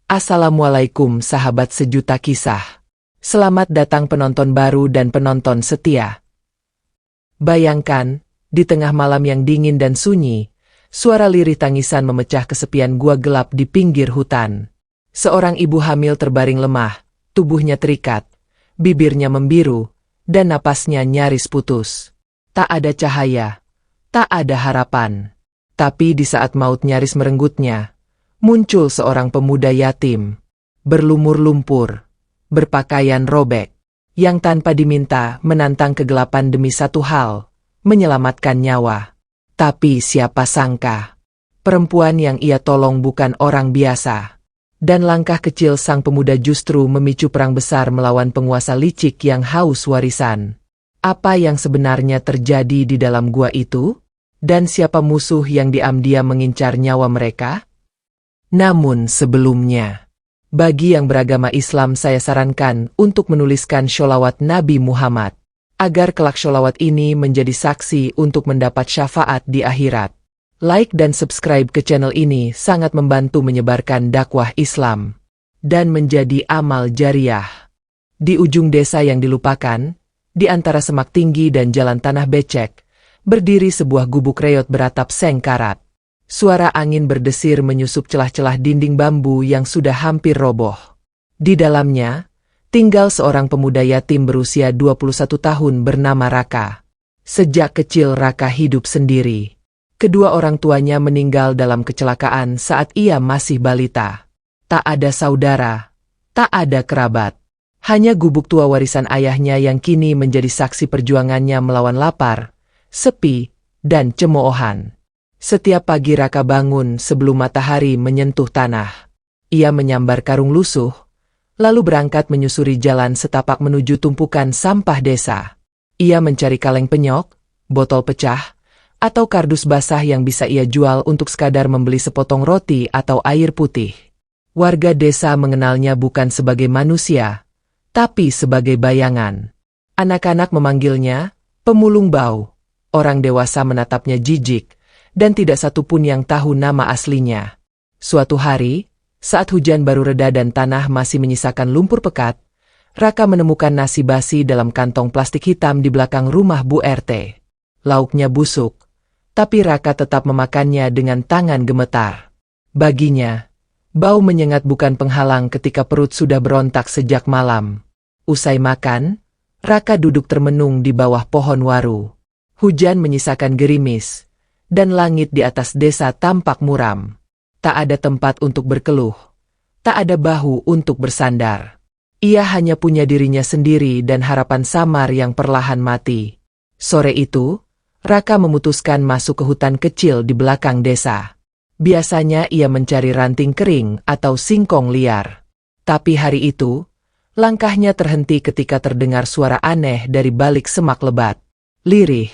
Assalamualaikum sahabat sejuta kisah. Selamat datang penonton baru dan penonton setia. Bayangkan, di tengah malam yang dingin dan sunyi, suara lirih tangisan memecah kesepian gua gelap di pinggir hutan. Seorang ibu hamil terbaring lemah, tubuhnya terikat, bibirnya membiru, dan napasnya nyaris putus. Tak ada cahaya, tak ada harapan. Tapi di saat maut nyaris merenggutnya, muncul seorang pemuda yatim, berlumur lumpur, berpakaian robek, yang tanpa diminta menantang kegelapan demi satu hal, menyelamatkan nyawa. Tapi siapa sangka, perempuan yang ia tolong bukan orang biasa. Dan langkah kecil sang pemuda justru memicu perang besar melawan penguasa licik yang haus warisan. Apa yang sebenarnya terjadi di dalam gua itu? Dan siapa musuh yang diam-diam mengincar nyawa mereka? Namun sebelumnya, bagi yang beragama Islam saya sarankan untuk menuliskan sholawat Nabi Muhammad, agar kelak sholawat ini menjadi saksi untuk mendapat syafaat di akhirat. Like dan subscribe ke channel ini sangat membantu menyebarkan dakwah Islam, dan menjadi amal jariah. Di ujung desa yang dilupakan, di antara semak tinggi dan jalan tanah becek, berdiri sebuah gubuk reot beratap seng karat. Suara angin berdesir menyusup celah-celah dinding bambu yang sudah hampir roboh. Di dalamnya, tinggal seorang pemuda yatim berusia 21 tahun bernama Raka. Sejak kecil Raka hidup sendiri. Kedua orang tuanya meninggal dalam kecelakaan saat ia masih balita. Tak ada saudara, tak ada kerabat. Hanya gubuk tua warisan ayahnya yang kini menjadi saksi perjuangannya melawan lapar, sepi, dan cemoohan. Setiap pagi Raka bangun sebelum matahari menyentuh tanah. Ia menyambar karung lusuh, lalu berangkat menyusuri jalan setapak menuju tumpukan sampah desa. Ia mencari kaleng penyok, botol pecah, atau kardus basah yang bisa ia jual untuk sekadar membeli sepotong roti atau air putih. Warga desa mengenalnya bukan sebagai manusia, tapi sebagai bayangan. Anak-anak memanggilnya pemulung bau. Orang dewasa menatapnya jijik, dan tidak satupun yang tahu nama aslinya. Suatu hari, saat hujan baru reda dan tanah masih menyisakan lumpur pekat, Raka menemukan nasi basi dalam kantong plastik hitam di belakang rumah Bu RT. Lauknya busuk, tapi Raka tetap memakannya dengan tangan gemetar. Baginya, bau menyengat bukan penghalang ketika perut sudah berontak sejak malam. Usai makan, Raka duduk termenung di bawah pohon waru. Hujan menyisakan gerimis, dan langit di atas desa tampak muram. Tak ada tempat untuk berkeluh, tak ada bahu untuk bersandar. Ia hanya punya dirinya sendiri dan harapan samar yang perlahan mati. Sore itu, Raka memutuskan masuk ke hutan kecil di belakang desa. Biasanya ia mencari ranting kering atau singkong liar. Tapi hari itu, langkahnya terhenti ketika terdengar suara aneh dari balik semak lebat. Lirih,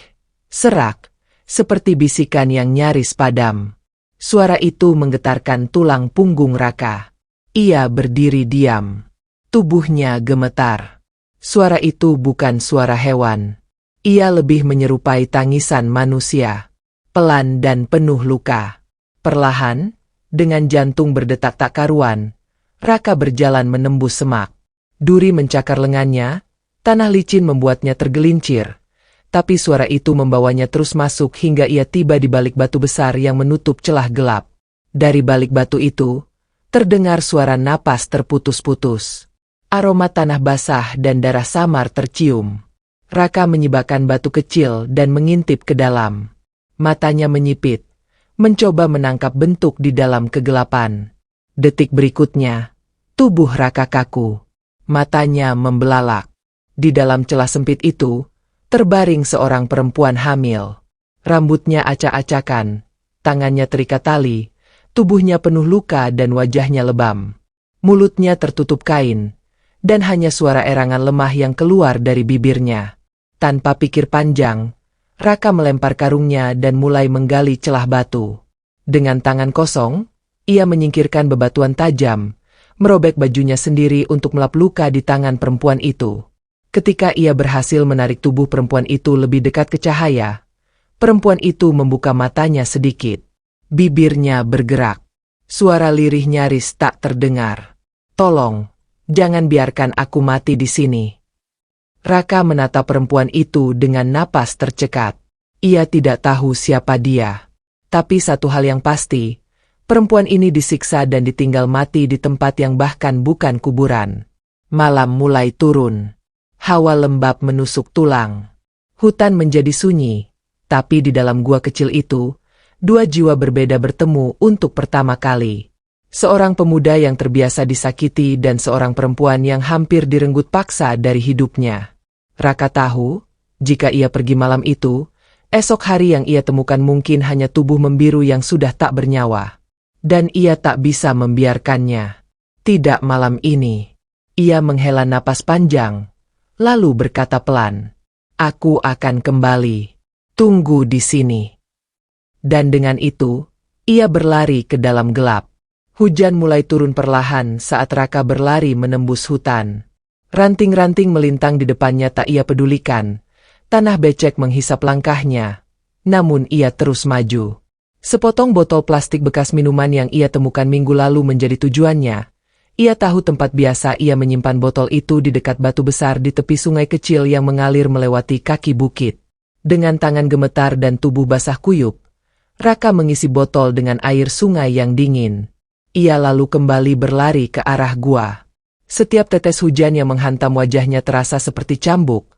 serak, seperti bisikan yang nyaris padam. Suara itu menggetarkan tulang punggung Raka. Ia berdiri diam. Tubuhnya gemetar. Suara itu bukan suara hewan. Ia lebih menyerupai tangisan manusia. Pelan dan penuh luka. Perlahan, dengan jantung berdetak tak karuan, Raka berjalan menembus semak. Duri mencakar lengannya, tanah licin membuatnya tergelincir. Tapi suara itu membawanya terus masuk hingga ia tiba di balik batu besar yang menutup celah gelap. Dari balik batu itu, terdengar suara napas terputus-putus. Aroma tanah basah dan darah samar tercium. Raka menyibakkan batu kecil dan mengintip ke dalam. Matanya menyipit, mencoba menangkap bentuk di dalam kegelapan. Detik berikutnya, tubuh Raka kaku. Matanya membelalak. Di dalam celah sempit itu, terbaring seorang perempuan hamil. Rambutnya acak-acakan, tangannya terikat tali, tubuhnya penuh luka dan wajahnya lebam. Mulutnya tertutup kain, dan hanya suara erangan lemah yang keluar dari bibirnya. Tanpa pikir panjang, Raka melempar karungnya dan mulai menggali celah batu. Dengan tangan kosong, ia menyingkirkan bebatuan tajam, merobek bajunya sendiri untuk melap luka di tangan perempuan itu. Ketika ia berhasil menarik tubuh perempuan itu lebih dekat ke cahaya, perempuan itu membuka matanya sedikit. Bibirnya bergerak. Suara lirih nyaris tak terdengar. "Tolong, jangan biarkan aku mati di sini." Raka menatap perempuan itu dengan napas tercekat. Ia tidak tahu siapa dia. Tapi satu hal yang pasti, perempuan ini disiksa dan ditinggal mati di tempat yang bahkan bukan kuburan. Malam mulai turun. Hawa lembab menusuk tulang. Hutan menjadi sunyi, tapi di dalam gua kecil itu, dua jiwa berbeda bertemu untuk pertama kali. Seorang pemuda yang terbiasa disakiti dan seorang perempuan yang hampir direnggut paksa dari hidupnya. Raka tahu, jika ia pergi malam itu, esok hari yang ia temukan mungkin hanya tubuh membiru yang sudah tak bernyawa. Dan ia tak bisa membiarkannya. Tidak malam ini. Ia menghela napas panjang, lalu berkata pelan, "Aku akan kembali. Tunggu di sini." Dan dengan itu, ia berlari ke dalam gelap. Hujan mulai turun perlahan saat Raka berlari menembus hutan. Ranting-ranting melintang di depannya tak ia pedulikan. Tanah becek menghisap langkahnya. Namun ia terus maju. Sepotong botol plastik bekas minuman yang ia temukan minggu lalu menjadi tujuannya. Ia tahu tempat biasa ia menyimpan botol itu di dekat batu besar di tepi sungai kecil yang mengalir melewati kaki bukit. Dengan tangan gemetar dan tubuh basah kuyup, Raka mengisi botol dengan air sungai yang dingin. Ia lalu kembali berlari ke arah gua. Setiap tetes hujan yang menghantam wajahnya terasa seperti cambuk,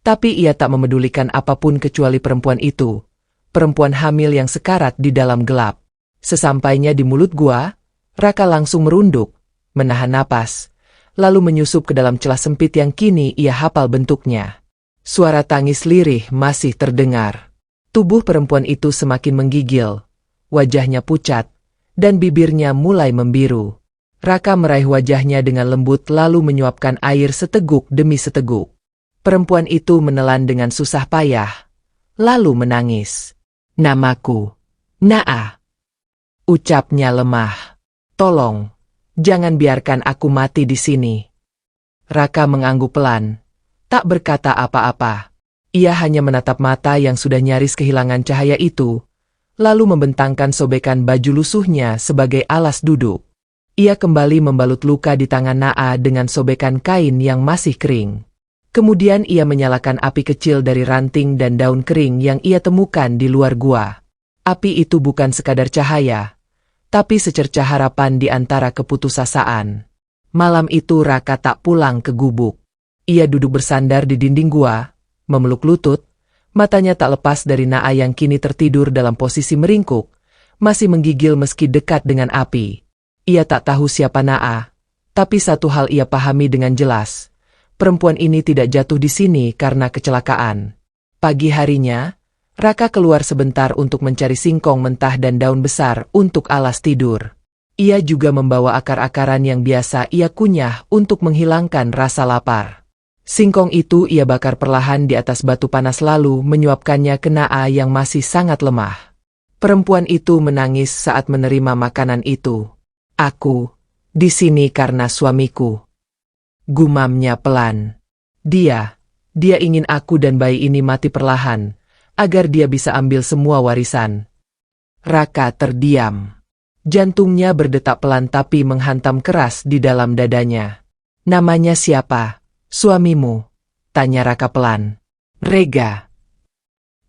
tapi ia tak memedulikan apapun kecuali perempuan itu. Perempuan hamil yang sekarat di dalam gelap. Sesampainya di mulut gua, Raka langsung merunduk, menahan napas, lalu menyusup ke dalam celah sempit yang kini ia hafal bentuknya. Suara tangis lirih masih terdengar. Tubuh perempuan itu semakin menggigil, wajahnya pucat, dan bibirnya mulai membiru. Raka meraih wajahnya dengan lembut lalu menyuapkan air seteguk demi seteguk. Perempuan itu menelan dengan susah payah, lalu menangis. "Namaku Naa," ucapnya lemah. "Tolong, jangan biarkan aku mati di sini." Raka mengangguk pelan, tak berkata apa-apa. Ia hanya menatap mata yang sudah nyaris kehilangan cahaya itu, lalu membentangkan sobekan baju lusuhnya sebagai alas duduk. Ia kembali membalut luka di tangan Naa dengan sobekan kain yang masih kering. Kemudian ia menyalakan api kecil dari ranting dan daun kering yang ia temukan di luar gua. Api itu bukan sekadar cahaya, tapi secercah harapan di antara keputusasaan. Malam itu Raka tak pulang ke gubuk. Ia duduk bersandar di dinding gua, memeluk lutut, matanya tak lepas dari Naa yang kini tertidur dalam posisi meringkuk, masih menggigil meski dekat dengan api. Ia tak tahu siapa Naa, tapi satu hal ia pahami dengan jelas. Perempuan ini tidak jatuh di sini karena kecelakaan. Pagi harinya, Raka keluar sebentar untuk mencari singkong mentah dan daun besar untuk alas tidur. Ia juga membawa akar-akaran yang biasa ia kunyah untuk menghilangkan rasa lapar. Singkong itu ia bakar perlahan di atas batu panas lalu menyuapkannya ke Naa yang masih sangat lemah. Perempuan itu menangis saat menerima makanan itu. "Aku di sini karena suamiku," gumamnya pelan. Dia ingin aku dan bayi ini mati perlahan, agar dia bisa ambil semua warisan." Raka terdiam. Jantungnya berdetak pelan tapi menghantam keras di dalam dadanya. "Namanya siapa, suamimu?" tanya Raka pelan. "Rega,"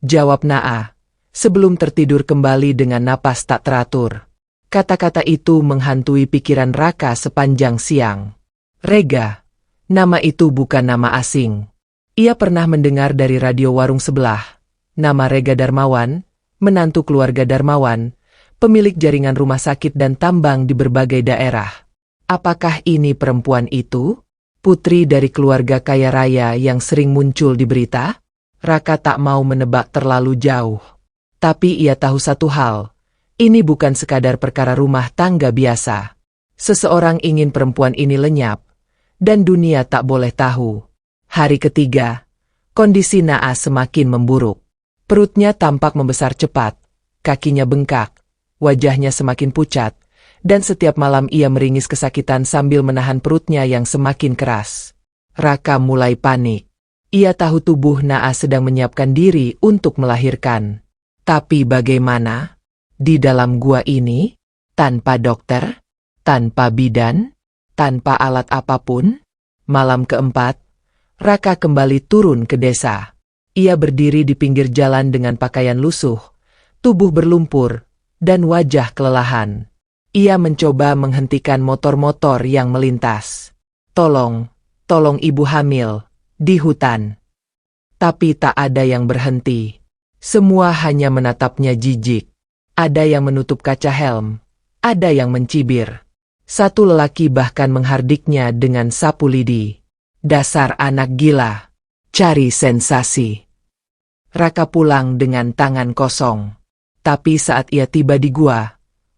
jawab Naa, sebelum tertidur kembali dengan napas tak teratur. Kata-kata itu menghantui pikiran Raka sepanjang siang. Rega, nama itu bukan nama asing. Ia pernah mendengar dari radio warung sebelah. Nama Rega Darmawan, menantu keluarga Darmawan, pemilik jaringan rumah sakit dan tambang di berbagai daerah. Apakah ini perempuan itu? Putri dari keluarga kaya raya yang sering muncul di berita? Raka tak mau menebak terlalu jauh. Tapi ia tahu satu hal. Ini bukan sekadar perkara rumah tangga biasa. Seseorang ingin perempuan ini lenyap, dan dunia tak boleh tahu. Hari ketiga, kondisi Naa semakin memburuk. Perutnya tampak membesar cepat, kakinya bengkak, wajahnya semakin pucat, dan setiap malam ia meringis kesakitan sambil menahan perutnya yang semakin keras. Raka mulai panik. Ia tahu tubuh Naa sedang menyiapkan diri untuk melahirkan. Tapi bagaimana? Di dalam gua ini, Tanpa dokter? Tanpa bidan? Tanpa alat apapun? Malam keempat, Raka kembali turun ke desa. Ia berdiri di pinggir jalan dengan pakaian lusuh, tubuh berlumpur, dan wajah kelelahan. Ia mencoba menghentikan motor-motor yang melintas. Tolong ibu hamil, di hutan. Tapi tak ada yang berhenti. Semua hanya menatapnya jijik. Ada yang menutup kaca helm, ada yang mencibir. Satu lelaki bahkan menghardiknya dengan sapu lidi. Dasar anak gila, cari sensasi. Raka pulang dengan tangan kosong. Tapi saat ia tiba di gua,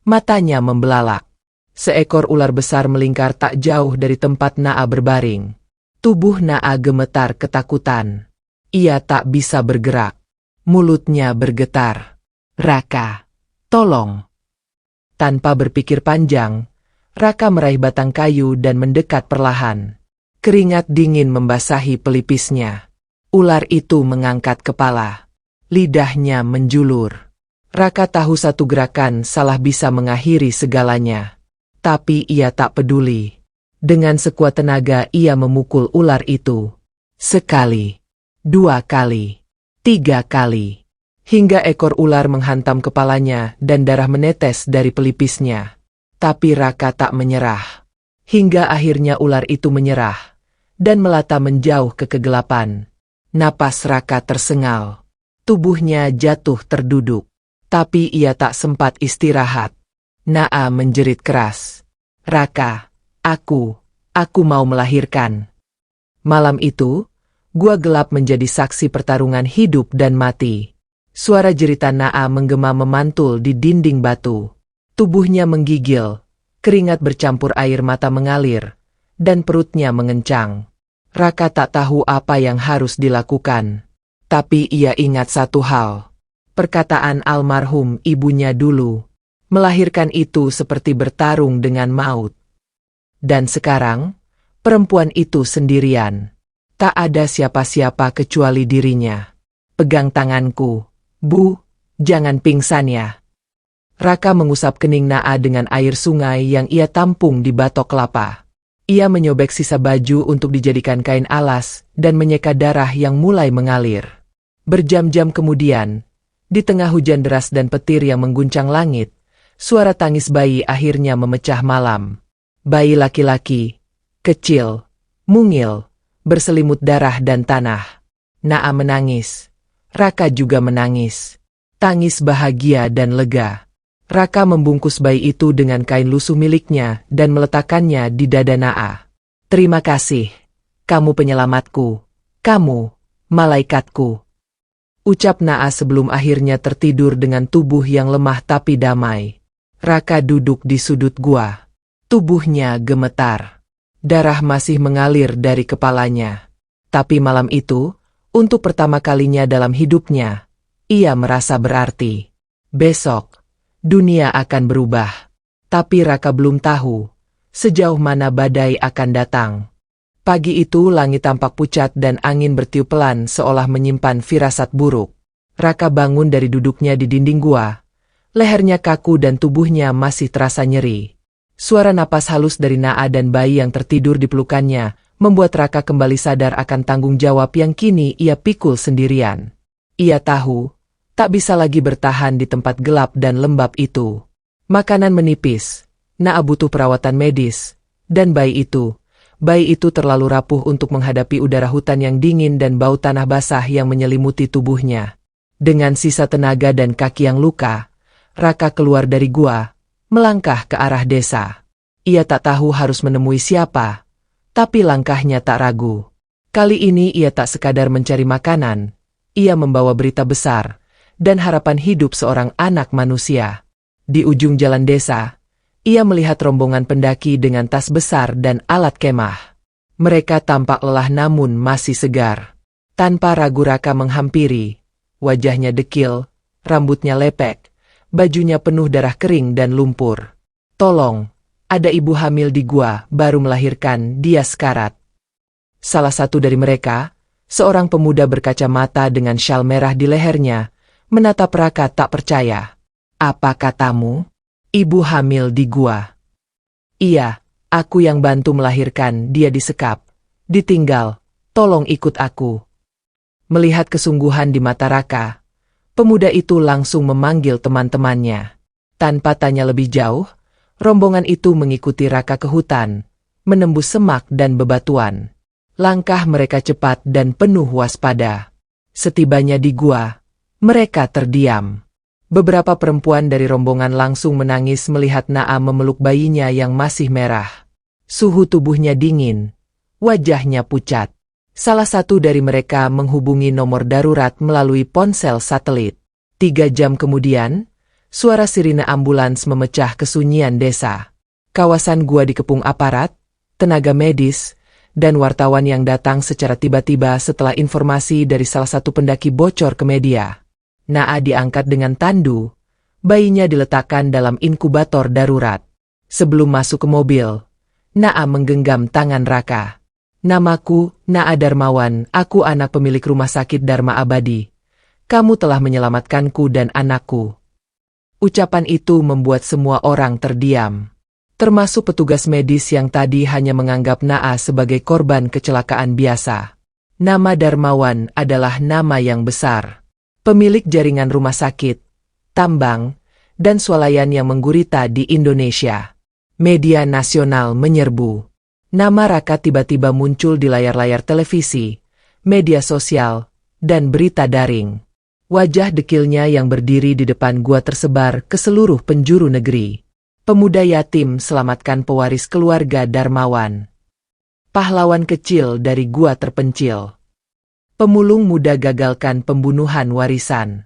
matanya membelalak. Seekor ular besar melingkar tak jauh dari tempat Naa berbaring. Tubuh Naa gemetar ketakutan. Ia tak bisa bergerak. Mulutnya bergetar. Raka, tolong. Tanpa berpikir panjang, Raka meraih batang kayu dan mendekat perlahan. Keringat dingin membasahi pelipisnya. Ular itu mengangkat kepala. Lidahnya menjulur. Raka tahu satu gerakan salah bisa mengakhiri segalanya. Tapi ia tak peduli. Dengan sekuat tenaga ia memukul ular itu. Sekali, 2 kali, 3 kali. Hingga ekor ular menghantam kepalanya dan darah menetes dari pelipisnya. Tapi Raka tak menyerah. Hingga akhirnya ular itu menyerah dan melata menjauh ke kegelapan. Napas Raka tersengal. Tubuhnya jatuh terduduk. Tapi ia tak sempat istirahat. Naa menjerit keras. Raka, aku mau melahirkan. Malam itu, gua gelap menjadi saksi pertarungan hidup dan mati. Suara jeritan Naa menggema memantul di dinding batu. Tubuhnya menggigil, keringat bercampur air mata mengalir, dan perutnya mengencang. Raka tak tahu apa yang harus dilakukan. Tapi ia ingat satu hal. Perkataan almarhum ibunya dulu. Melahirkan itu seperti bertarung dengan maut. Dan sekarang, perempuan itu sendirian. Tak ada siapa-siapa kecuali dirinya. Pegang tanganku, Bu, jangan pingsan ya. Raka mengusap kening Naa dengan air sungai yang ia tampung di batok kelapa. Ia menyobek sisa baju untuk dijadikan kain alas dan menyeka darah yang mulai mengalir. Berjam-jam kemudian, di tengah hujan deras dan petir yang mengguncang langit, suara tangis bayi akhirnya memecah malam. Bayi laki-laki, kecil, mungil, berselimut darah dan tanah. Naa menangis. Raka juga menangis. Tangis bahagia dan lega. Raka membungkus bayi itu dengan kain lusuh miliknya dan meletakkannya di dada Naa. Terima kasih. Kamu penyelamatku. Kamu, malaikatku. Ucap Naa sebelum akhirnya tertidur dengan tubuh yang lemah tapi damai. Raka duduk di sudut gua. Tubuhnya gemetar. Darah masih mengalir dari kepalanya. Tapi malam itu, untuk pertama kalinya dalam hidupnya, ia merasa berarti. Besok, dunia akan berubah. Tapi Raka belum tahu sejauh mana badai akan datang. Pagi itu langit tampak pucat dan angin bertiup pelan seolah menyimpan firasat buruk. Raka bangun dari duduknya di dinding gua. Lehernya kaku dan tubuhnya masih terasa nyeri. Suara napas halus dari Naa dan bayi yang tertidur di pelukannya membuat Raka kembali sadar akan tanggung jawab yang kini ia pikul sendirian. Ia tahu tak bisa lagi bertahan di tempat gelap dan lembab itu. Makanan menipis, Naa butuh perawatan medis, dan bayi itu terlalu rapuh untuk menghadapi udara hutan yang dingin dan bau tanah basah yang menyelimuti tubuhnya. Dengan sisa tenaga dan kaki yang luka, Raka keluar dari gua, melangkah ke arah desa. Ia tak tahu harus menemui siapa, tapi langkahnya tak ragu. Kali ini ia tak sekadar mencari makanan, ia membawa berita besar dan harapan hidup seorang anak manusia. Di ujung jalan desa, ia melihat rombongan pendaki dengan tas besar dan alat kemah. Mereka tampak lelah namun masih segar. Tanpa ragu Raka menghampiri. Wajahnya dekil, rambutnya lepek, bajunya penuh darah kering dan lumpur. Tolong, ada ibu hamil di gua, baru melahirkan, dia sekarat. Salah satu dari mereka, seorang pemuda berkacamata dengan syal merah di lehernya, menatap Raka tak percaya. Apa katamu? Ibu hamil di gua. Iya, aku yang bantu melahirkan, dia disekap. Ditinggal, tolong ikut aku. Melihat kesungguhan di mata Raka, pemuda itu langsung memanggil teman-temannya. Tanpa tanya lebih jauh, rombongan itu mengikuti Raka ke hutan, menembus semak dan bebatuan. Langkah mereka cepat dan penuh waspada. Setibanya di gua, mereka terdiam. Beberapa perempuan dari rombongan langsung menangis melihat Naa memeluk bayinya yang masih merah. Suhu tubuhnya dingin, wajahnya pucat. Salah satu dari mereka menghubungi nomor darurat melalui ponsel satelit. 3 jam kemudian, suara sirine ambulans memecah kesunyian desa. Kawasan gua dikepung aparat, tenaga medis, dan wartawan yang datang secara tiba-tiba setelah informasi dari salah satu pendaki bocor ke media. Naa diangkat dengan tandu, bayinya diletakkan dalam inkubator darurat. Sebelum masuk ke mobil, Naa menggenggam tangan Raka. Namaku, Naa Darmawan, aku anak pemilik rumah sakit Dharma Abadi. Kamu telah menyelamatkanku dan anakku. Ucapan itu membuat semua orang terdiam. Termasuk petugas medis yang tadi hanya menganggap Naa sebagai korban kecelakaan biasa. Nama Darmawan adalah nama yang besar. Pemilik jaringan rumah sakit, tambang, dan swalayan yang menggurita di Indonesia. Media nasional menyerbu. Nama Raka tiba-tiba muncul di layar-layar televisi, media sosial, dan berita daring. Wajah dekilnya yang berdiri di depan gua tersebar ke seluruh penjuru negeri. Pemuda yatim selamatkan pewaris keluarga Darmawan. Pahlawan kecil dari gua terpencil. Pemulung muda gagalkan pembunuhan warisan.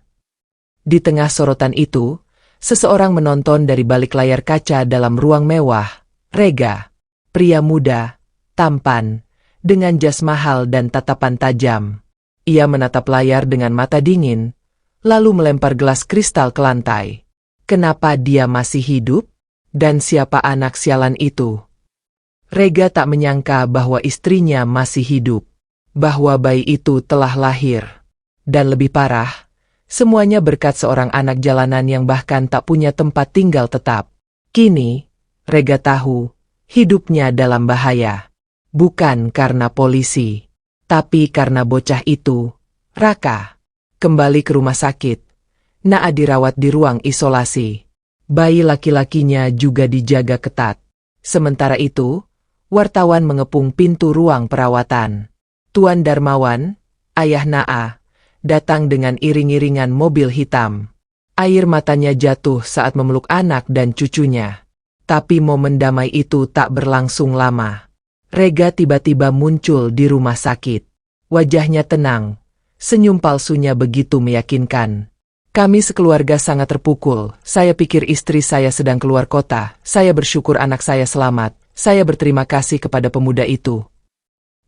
Di tengah sorotan itu, seseorang menonton dari balik layar kaca dalam ruang mewah. Rega, pria muda, tampan, dengan jas mahal dan tatapan tajam. Ia menatap layar dengan mata dingin, lalu melempar gelas kristal ke lantai. Kenapa dia masih hidup? Dan siapa anak sialan itu? Rega tak menyangka bahwa istrinya masih hidup. Bahwa bayi itu telah lahir. Dan lebih parah, semuanya berkat seorang anak jalanan yang bahkan tak punya tempat tinggal tetap. Kini, Rega tahu, hidupnya dalam bahaya. Bukan karena polisi, tapi karena bocah itu, Raka. Kembali ke rumah sakit, Naa dirawat di ruang isolasi. Bayi laki-lakinya juga dijaga ketat. Sementara itu, wartawan mengepung pintu ruang perawatan. Tuan Darmawan, ayah Naa, datang dengan iring-iringan mobil hitam. Air matanya jatuh saat memeluk anak dan cucunya. Tapi momen damai itu tak berlangsung lama. Rega tiba-tiba muncul di rumah sakit. Wajahnya tenang, senyum palsunya begitu meyakinkan. Kami sekeluarga sangat terpukul. Saya pikir istri saya sedang keluar kota. Saya bersyukur anak saya selamat. Saya berterima kasih kepada pemuda itu.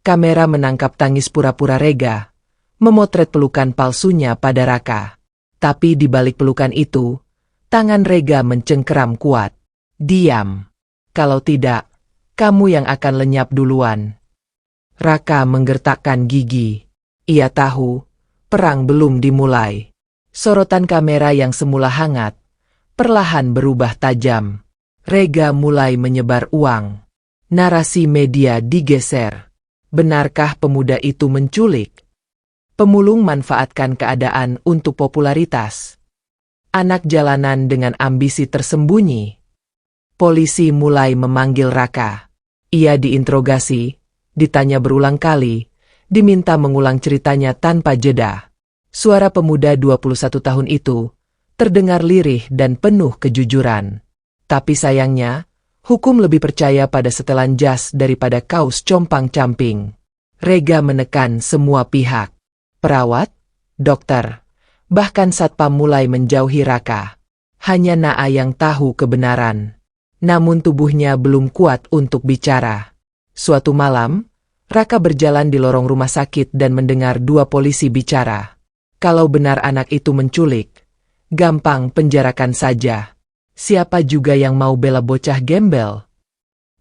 Kamera menangkap tangis pura-pura Rega, memotret pelukan palsunya pada Raka. Tapi di balik pelukan itu, tangan Rega mencengkeram kuat. Diam. Kalau tidak, kamu yang akan lenyap duluan. Raka menggertakkan gigi. Ia tahu, perang belum dimulai. Sorotan kamera yang semula hangat, perlahan berubah tajam. Rega mulai menyebar uang. Narasi media digeser. Benarkah pemuda itu menculik? Pemulung manfaatkan keadaan untuk popularitas. Anak jalanan dengan ambisi tersembunyi. Polisi mulai memanggil Raka. Ia diinterogasi, ditanya berulang kali, diminta mengulang ceritanya tanpa jeda. Suara pemuda 21 tahun itu terdengar lirih dan penuh kejujuran. Tapi sayangnya, hukum lebih percaya pada setelan jas daripada kaos compang-camping. Rega menekan semua pihak. Perawat, dokter, bahkan satpam mulai menjauhi Raka. Hanya Naa yang tahu kebenaran. Namun tubuhnya belum kuat untuk bicara. Suatu malam, Raka berjalan di lorong rumah sakit dan mendengar 2 polisi bicara. Kalau benar anak itu menculik, gampang penjarakan saja. Siapa juga yang mau bela bocah gembel?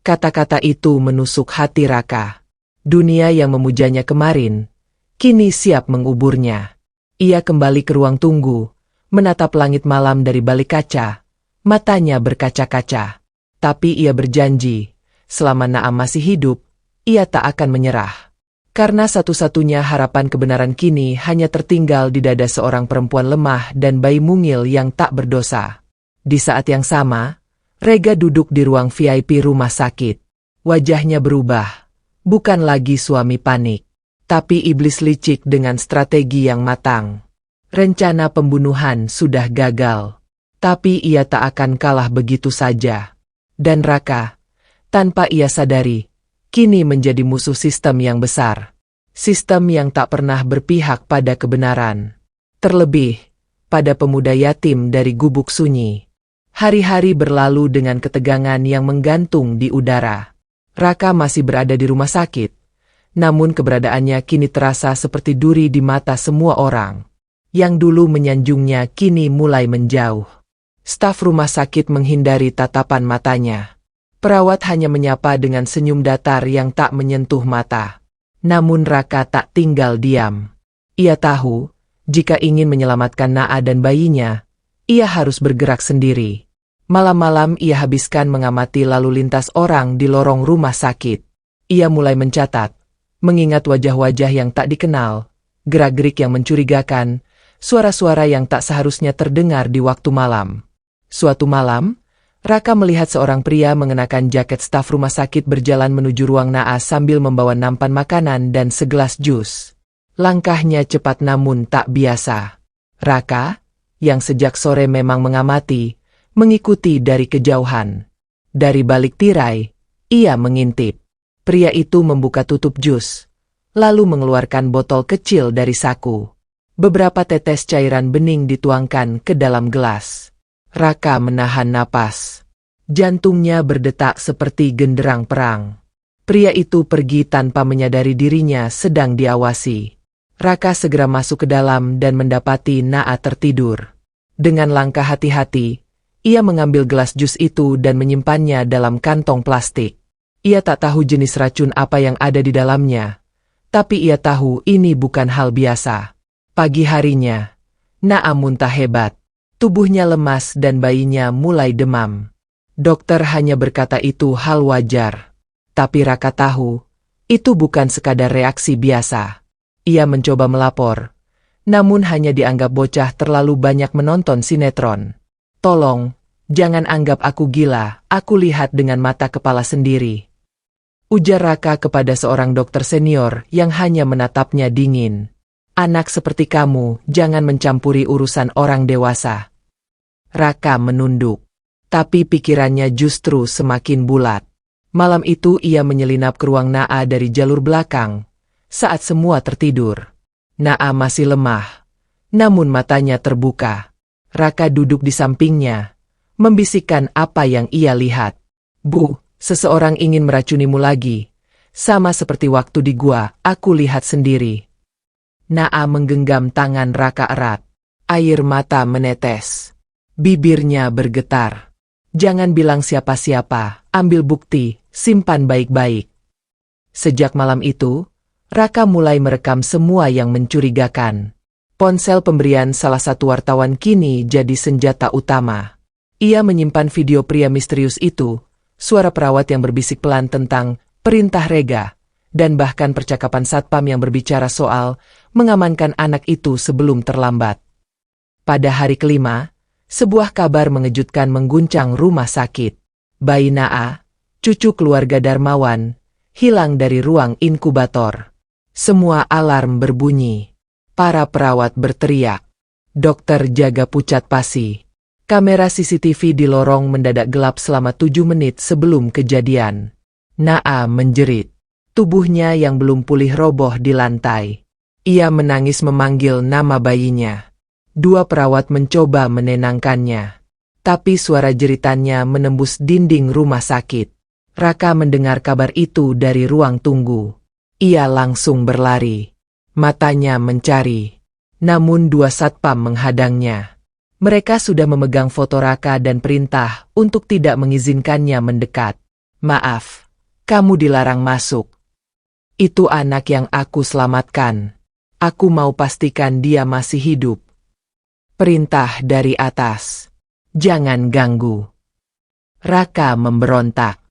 Kata-kata itu menusuk hati Raka. Dunia yang memujanya kemarin, kini siap menguburnya. Ia kembali ke ruang tunggu, menatap langit malam dari balik kaca, Matanya berkaca-kaca. Tapi ia berjanji, selama Naam masih hidup, ia tak akan menyerah. Karena satu-satunya harapan kebenaran kini hanya tertinggal di dada seorang perempuan lemah dan bayi mungil yang tak berdosa. Di saat yang sama, Rega duduk di ruang VIP rumah sakit. Wajahnya berubah. Bukan lagi suami panik, tapi iblis licik dengan strategi yang matang. Rencana pembunuhan sudah gagal. Tapi ia tak akan kalah begitu saja. Dan Raka, tanpa ia sadari, kini menjadi musuh sistem yang besar. Sistem yang tak pernah berpihak pada kebenaran. Terlebih, pada pemuda yatim dari gubuk sunyi. Hari-hari berlalu dengan ketegangan yang menggantung di udara. Raka masih berada di rumah sakit, namun keberadaannya kini terasa seperti duri di mata semua orang. Yang dulu menyanjungnya kini mulai menjauh. Staf rumah sakit menghindari tatapan matanya. Perawat hanya menyapa dengan senyum datar yang tak menyentuh mata. Namun Raka tak tinggal diam. Ia tahu, jika ingin menyelamatkan Naa dan bayinya, ia harus bergerak sendiri. Malam-malam ia habiskan mengamati lalu lintas orang di lorong rumah sakit. Ia mulai mencatat, mengingat wajah-wajah yang tak dikenal, gerak-gerik yang mencurigakan, suara-suara yang tak seharusnya terdengar di waktu malam. Suatu malam, Raka melihat seorang pria mengenakan jaket staf rumah sakit berjalan menuju ruang Naas sambil membawa nampan makanan dan segelas jus. Langkahnya cepat namun tak biasa. Raka, yang sejak sore memang mengamati, mengikuti dari kejauhan. Dari balik tirai, ia mengintip. Pria itu membuka tutup jus, lalu mengeluarkan botol kecil dari saku. Beberapa tetes cairan bening dituangkan ke dalam gelas. Raka menahan napas. Jantungnya berdetak seperti genderang perang. Pria itu pergi tanpa menyadari dirinya sedang diawasi. Raka segera masuk ke dalam dan mendapati Naa tertidur. Dengan langkah hati-hati, ia mengambil gelas jus itu dan menyimpannya dalam kantong plastik. Ia tak tahu jenis racun apa yang ada di dalamnya. Tapi ia tahu ini bukan hal biasa. Pagi harinya, Naa muntah hebat. Tubuhnya lemas dan bayinya mulai demam. Dokter hanya berkata itu hal wajar. Tapi Raka tahu, itu bukan sekadar reaksi biasa. Ia mencoba melapor, namun hanya dianggap bocah terlalu banyak menonton sinetron. Tolong, jangan anggap aku gila, aku lihat dengan mata kepala sendiri. Ujar Raka kepada seorang dokter senior yang hanya menatapnya dingin. Anak seperti kamu, jangan mencampuri urusan orang dewasa. Raka menunduk, tapi pikirannya justru semakin bulat. Malam itu ia menyelinap ke ruang Naa dari jalur belakang, saat semua tertidur. Naa masih lemah, namun matanya terbuka. Raka duduk di sampingnya, membisikkan apa yang ia lihat. Bu, seseorang ingin meracunimu lagi. Sama seperti waktu di gua, aku lihat sendiri. Naa menggenggam tangan Raka erat. Air mata menetes. Bibirnya bergetar. Jangan bilang siapa-siapa, ambil bukti, simpan baik-baik. Sejak malam itu, Raka mulai merekam semua yang mencurigakan. Ponsel pemberian salah satu wartawan kini jadi senjata utama. Ia menyimpan video pria misterius itu, suara perawat yang berbisik pelan tentang perintah Rega, dan bahkan percakapan satpam yang berbicara soal mengamankan anak itu sebelum terlambat. Pada hari kelima, sebuah kabar mengejutkan mengguncang rumah sakit. Bayi Naa, cucu keluarga Darmawan, hilang dari ruang inkubator. Semua alarm berbunyi. Para perawat berteriak. Dokter jaga pucat pasi. Kamera CCTV di lorong mendadak gelap selama 7 menit sebelum kejadian. Naa menjerit. Tubuhnya yang belum pulih roboh di lantai. Ia menangis memanggil nama bayinya. Dua perawat mencoba menenangkannya. Tapi suara jeritannya menembus dinding rumah sakit. Raka mendengar kabar itu dari ruang tunggu. Ia langsung berlari. Matanya mencari. Namun dua satpam menghadangnya. Mereka sudah memegang foto Raka dan perintah untuk tidak mengizinkannya mendekat. Maaf, kamu dilarang masuk. Itu anak yang aku selamatkan. Aku mau pastikan dia masih hidup. Perintah dari atas. Jangan ganggu. Raka memberontak.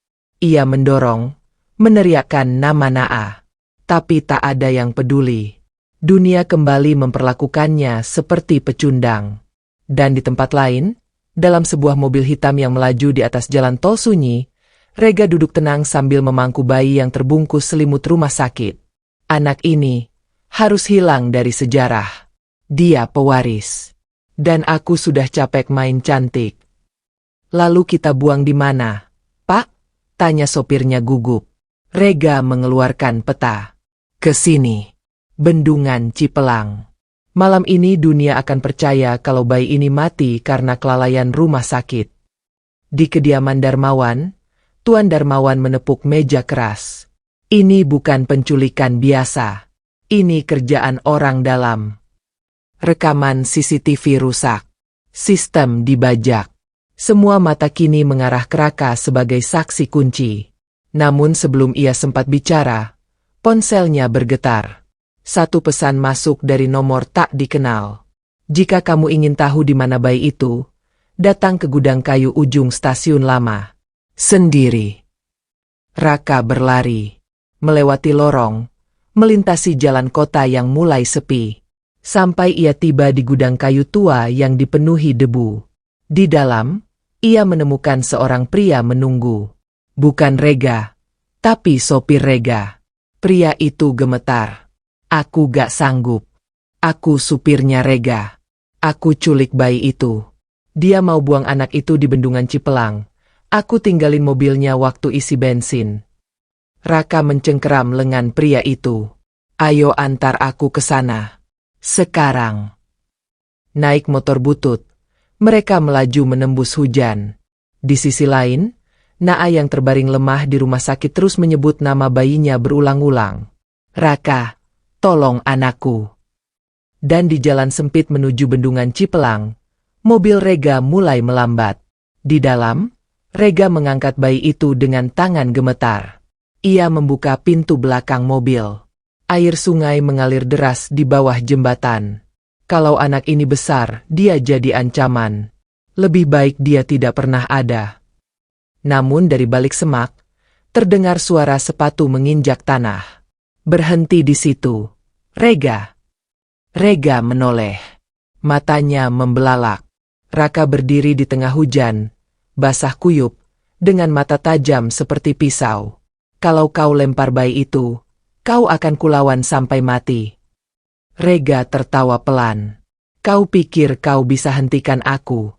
Ia mendorong, meneriakkan nama Naa. Tapi tak ada yang peduli. Dunia kembali memperlakukannya seperti pecundang. Dan di tempat lain, dalam sebuah mobil hitam yang melaju di atas jalan tol sunyi, Rega duduk tenang sambil memangku bayi yang terbungkus selimut rumah sakit. Anak ini harus hilang dari sejarah. Dia pewaris. Dan aku sudah capek main cantik. Lalu kita buang di mana, Pak? Tanya sopirnya gugup. Rega mengeluarkan peta. Ke sini. Bendungan Cipelang. Malam ini dunia akan percaya kalau bayi ini mati karena kelalaian rumah sakit. Di kediaman Darmawan, Tuan Darmawan menepuk meja keras. Ini bukan penculikan biasa. Ini kerjaan orang dalam. Rekaman CCTV rusak. Sistem dibajak. Semua mata kini mengarah ke Raka sebagai saksi kunci. Namun sebelum ia sempat bicara, ponselnya bergetar. Satu pesan masuk dari nomor tak dikenal. Jika kamu ingin tahu di mana bayi itu, datang ke gudang kayu ujung stasiun lama. Sendiri. Raka berlari. Melewati lorong. Melintasi jalan kota yang mulai sepi. Sampai ia tiba di gudang kayu tua yang dipenuhi debu. Di dalam, ia menemukan seorang pria menunggu. Bukan Rega, tapi sopir Rega. Pria itu gemetar. Aku gak sanggup. Aku supirnya Rega. Aku culik bayi itu. Dia mau buang anak itu di bendungan Cipelang. Aku tinggalin mobilnya waktu isi bensin. Raka mencengkeram lengan pria itu. Ayo antar aku ke sana. Sekarang. Naik motor butut. Mereka melaju menembus hujan. Di sisi lain, Naa yang terbaring lemah di rumah sakit terus menyebut nama bayinya berulang-ulang. Raka, tolong anakku. Dan di jalan sempit menuju bendungan Cipelang, mobil Rega mulai melambat. Di dalam, Rega mengangkat bayi itu dengan tangan gemetar. Ia membuka pintu belakang mobil. Air sungai mengalir deras di bawah jembatan. Kalau anak ini besar, dia jadi ancaman. Lebih baik dia tidak pernah ada. Namun dari balik semak, terdengar suara sepatu menginjak tanah. Berhenti di situ. Rega. Rega menoleh. Matanya membelalak. Raka berdiri di tengah hujan, basah kuyup, dengan mata tajam seperti pisau. Kalau kau lempar bayi itu, kau akan kulawan sampai mati. Rega tertawa pelan. Kau pikir kau bisa hentikan aku?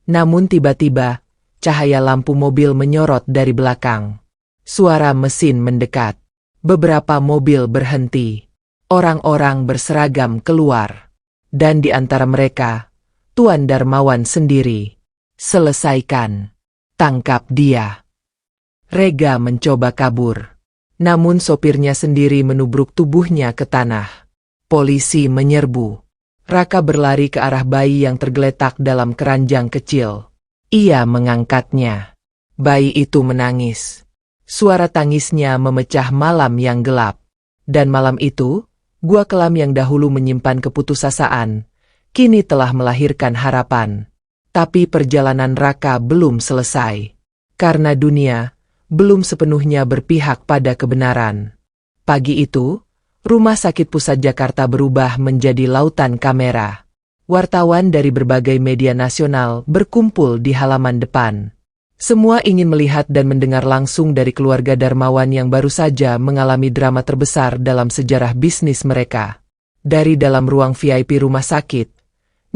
Namun tiba-tiba, cahaya lampu mobil menyorot dari belakang. Suara mesin mendekat. Beberapa mobil berhenti. Orang-orang berseragam keluar. Dan di antara mereka, Tuan Darmawan sendiri. Selesaikan. Tangkap dia. Rega mencoba kabur. Namun sopirnya sendiri menubruk tubuhnya ke tanah. Polisi menyerbu. Raka berlari ke arah bayi yang tergeletak dalam keranjang kecil. Ia mengangkatnya. Bayi itu menangis. Suara tangisnya memecah malam yang gelap. Dan malam itu, gua kelam yang dahulu menyimpan keputusasaan, kini telah melahirkan harapan. Tapi perjalanan Raka belum selesai. Karena dunia belum sepenuhnya berpihak pada kebenaran. Pagi itu, Rumah Sakit Pusat Jakarta berubah menjadi lautan kamera. Wartawan dari berbagai media nasional berkumpul di halaman depan. Semua ingin melihat dan mendengar langsung dari keluarga Darmawan yang baru saja mengalami drama terbesar dalam sejarah bisnis mereka. Dari dalam ruang VIP rumah sakit,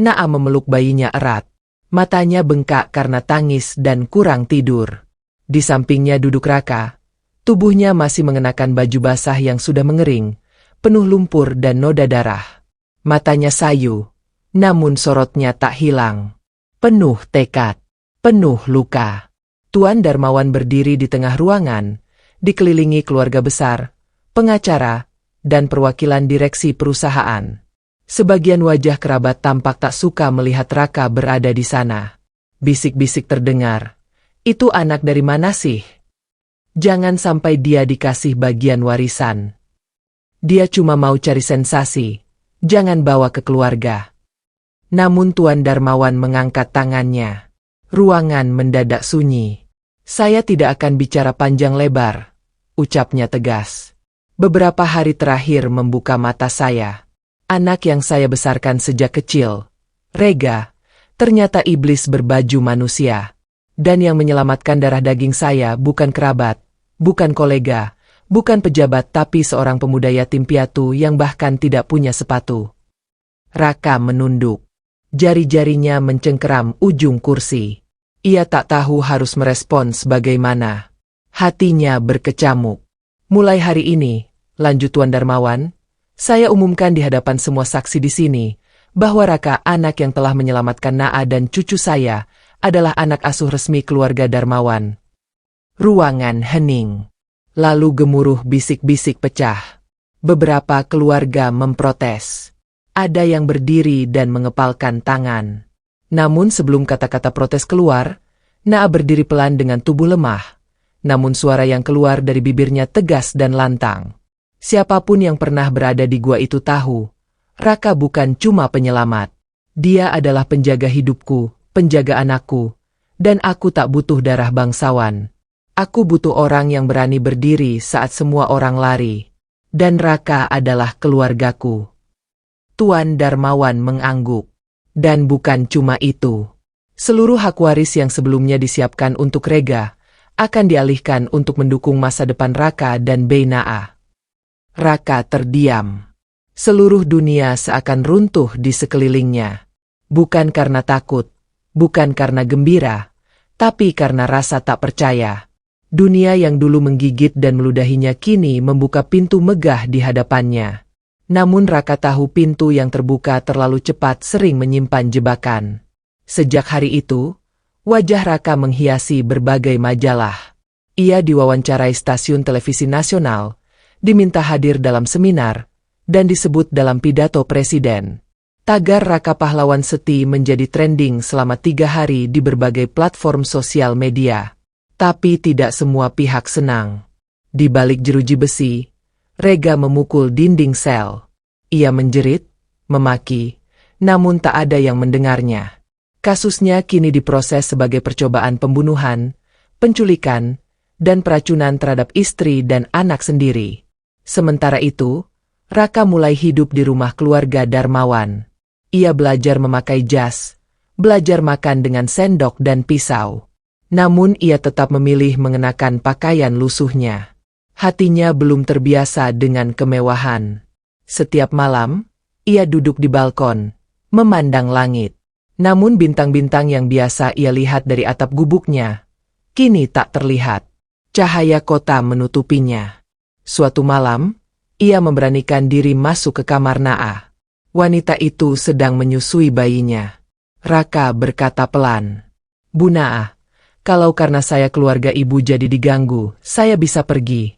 Naa memeluk bayinya erat. Matanya bengkak karena tangis dan kurang tidur. Di sampingnya duduk Raka. Tubuhnya masih mengenakan baju basah yang sudah mengering, penuh lumpur dan noda darah. Matanya sayu, namun sorotnya tak hilang. Penuh tekad, penuh luka. Tuan Darmawan berdiri di tengah ruangan, dikelilingi keluarga besar, pengacara, dan perwakilan direksi perusahaan. Sebagian wajah kerabat tampak tak suka melihat Raka berada di sana. Bisik-bisik terdengar. Itu anak dari mana sih? Jangan sampai dia dikasih bagian warisan. Dia cuma mau cari sensasi. Jangan bawa ke keluarga. Namun Tuan Darmawan mengangkat tangannya. Ruangan mendadak sunyi. Saya tidak akan bicara panjang lebar, ucapnya tegas. Beberapa hari terakhir membuka mata saya. Anak yang saya besarkan sejak kecil, Rega, ternyata iblis berbaju manusia. Dan yang menyelamatkan darah daging saya bukan kerabat, bukan kolega, bukan pejabat, tapi seorang pemuda yatim piatu yang bahkan tidak punya sepatu. Raka menunduk. Jari-jarinya mencengkeram ujung kursi. Ia tak tahu harus merespons bagaimana. Hatinya berkecamuk. Mulai hari ini, lanjut Tuan Darmawan, saya umumkan di hadapan semua saksi di sini, bahwa Raka, anak yang telah menyelamatkan Naa dan cucu saya, adalah anak asuh resmi keluarga Darmawan. Ruangan hening. Lalu gemuruh bisik-bisik pecah. Beberapa keluarga memprotes. Ada yang berdiri dan mengepalkan tangan. Namun sebelum kata-kata protes keluar, Naa berdiri pelan dengan tubuh lemah. Namun suara yang keluar dari bibirnya tegas dan lantang. Siapapun yang pernah berada di gua itu tahu, Raka bukan cuma penyelamat. Dia adalah penjaga hidupku, penjaga anakku, dan aku tak butuh darah bangsawan. Aku butuh orang yang berani berdiri saat semua orang lari. Dan Raka adalah keluargaku. Tuan Darmawan mengangguk. Dan bukan cuma itu. Seluruh hak waris yang sebelumnya disiapkan untuk Rega akan dialihkan untuk mendukung masa depan Raka dan Naa. Raka terdiam. Seluruh dunia seakan runtuh di sekelilingnya. Bukan karena takut, bukan karena gembira, tapi karena rasa tak percaya. Dunia yang dulu menggigit dan meludahinya kini membuka pintu megah di hadapannya. Namun Raka tahu pintu yang terbuka terlalu cepat sering menyimpan jebakan. Sejak hari itu, wajah Raka menghiasi berbagai majalah. Ia diwawancarai stasiun televisi nasional, diminta hadir dalam seminar, dan disebut dalam pidato presiden. Tagar Raka Pahlawan Seti menjadi trending selama 3 hari di berbagai platform sosial media. Tapi tidak semua pihak senang. Di balik jeruji besi, Rega memukul dinding sel. Ia menjerit, memaki, namun tak ada yang mendengarnya. Kasusnya kini diproses sebagai percobaan pembunuhan, penculikan, dan peracunan terhadap istri dan anak sendiri. Sementara itu, Raka mulai hidup di rumah keluarga Darmawan. Ia belajar memakai jas, belajar makan dengan sendok dan pisau. Namun ia tetap memilih mengenakan pakaian lusuhnya. Hatinya belum terbiasa dengan kemewahan. Setiap malam, ia duduk di balkon, memandang langit. Namun bintang-bintang yang biasa ia lihat dari atap gubuknya, kini tak terlihat. Cahaya kota menutupinya. Suatu malam, ia memberanikan diri masuk ke kamar Naa. Wanita itu sedang menyusui bayinya. Raka berkata pelan, "Bu Naa, kalau karena saya keluarga ibu jadi diganggu, saya bisa pergi."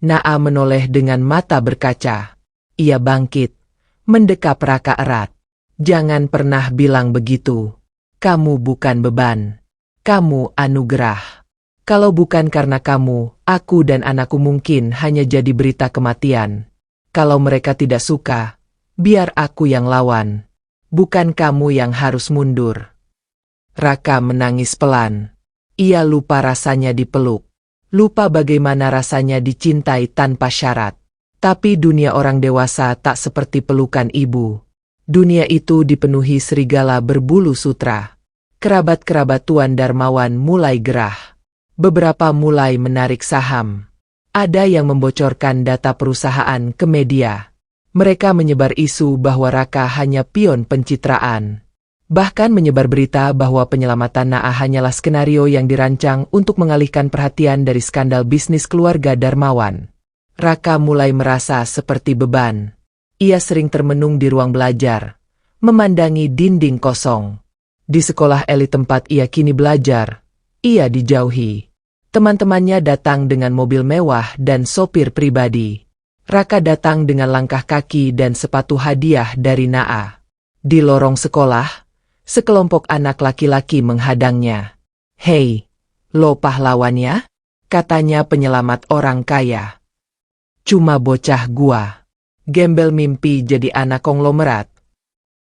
Naa menoleh dengan mata berkaca. Ia bangkit, mendekap Raka erat. "Jangan pernah bilang begitu. Kamu bukan beban. Kamu anugerah. Kalau bukan karena kamu, aku dan anakku mungkin hanya jadi berita kematian. Kalau mereka tidak suka, biar aku yang lawan. Bukan kamu yang harus mundur." Raka menangis pelan. Ia lupa rasanya dipeluk. Lupa bagaimana rasanya dicintai tanpa syarat. Tapi dunia orang dewasa tak seperti pelukan ibu. Dunia itu dipenuhi serigala berbulu sutra. Kerabat-kerabat Tuan Darmawan mulai gerah. Beberapa mulai menarik saham. Ada yang membocorkan data perusahaan ke media. Mereka menyebar isu bahwa Raka hanya pion pencitraan. Bahkan menyebar berita bahwa penyelamatan Naa hanyalah skenario yang dirancang untuk mengalihkan perhatian dari skandal bisnis keluarga Darmawan. Raka mulai merasa seperti beban. Ia sering termenung di ruang belajar, memandangi dinding kosong. Di sekolah elit tempat ia kini belajar, ia dijauhi. Teman-temannya datang dengan mobil mewah dan sopir pribadi. Raka datang dengan langkah kaki dan sepatu hadiah dari Naa. Di lorong sekolah, sekelompok anak laki-laki menghadangnya. "Hei, lo pahlawannya?" katanya penyelamat orang kaya. "Cuma bocah gua. Gembel mimpi jadi anak konglomerat."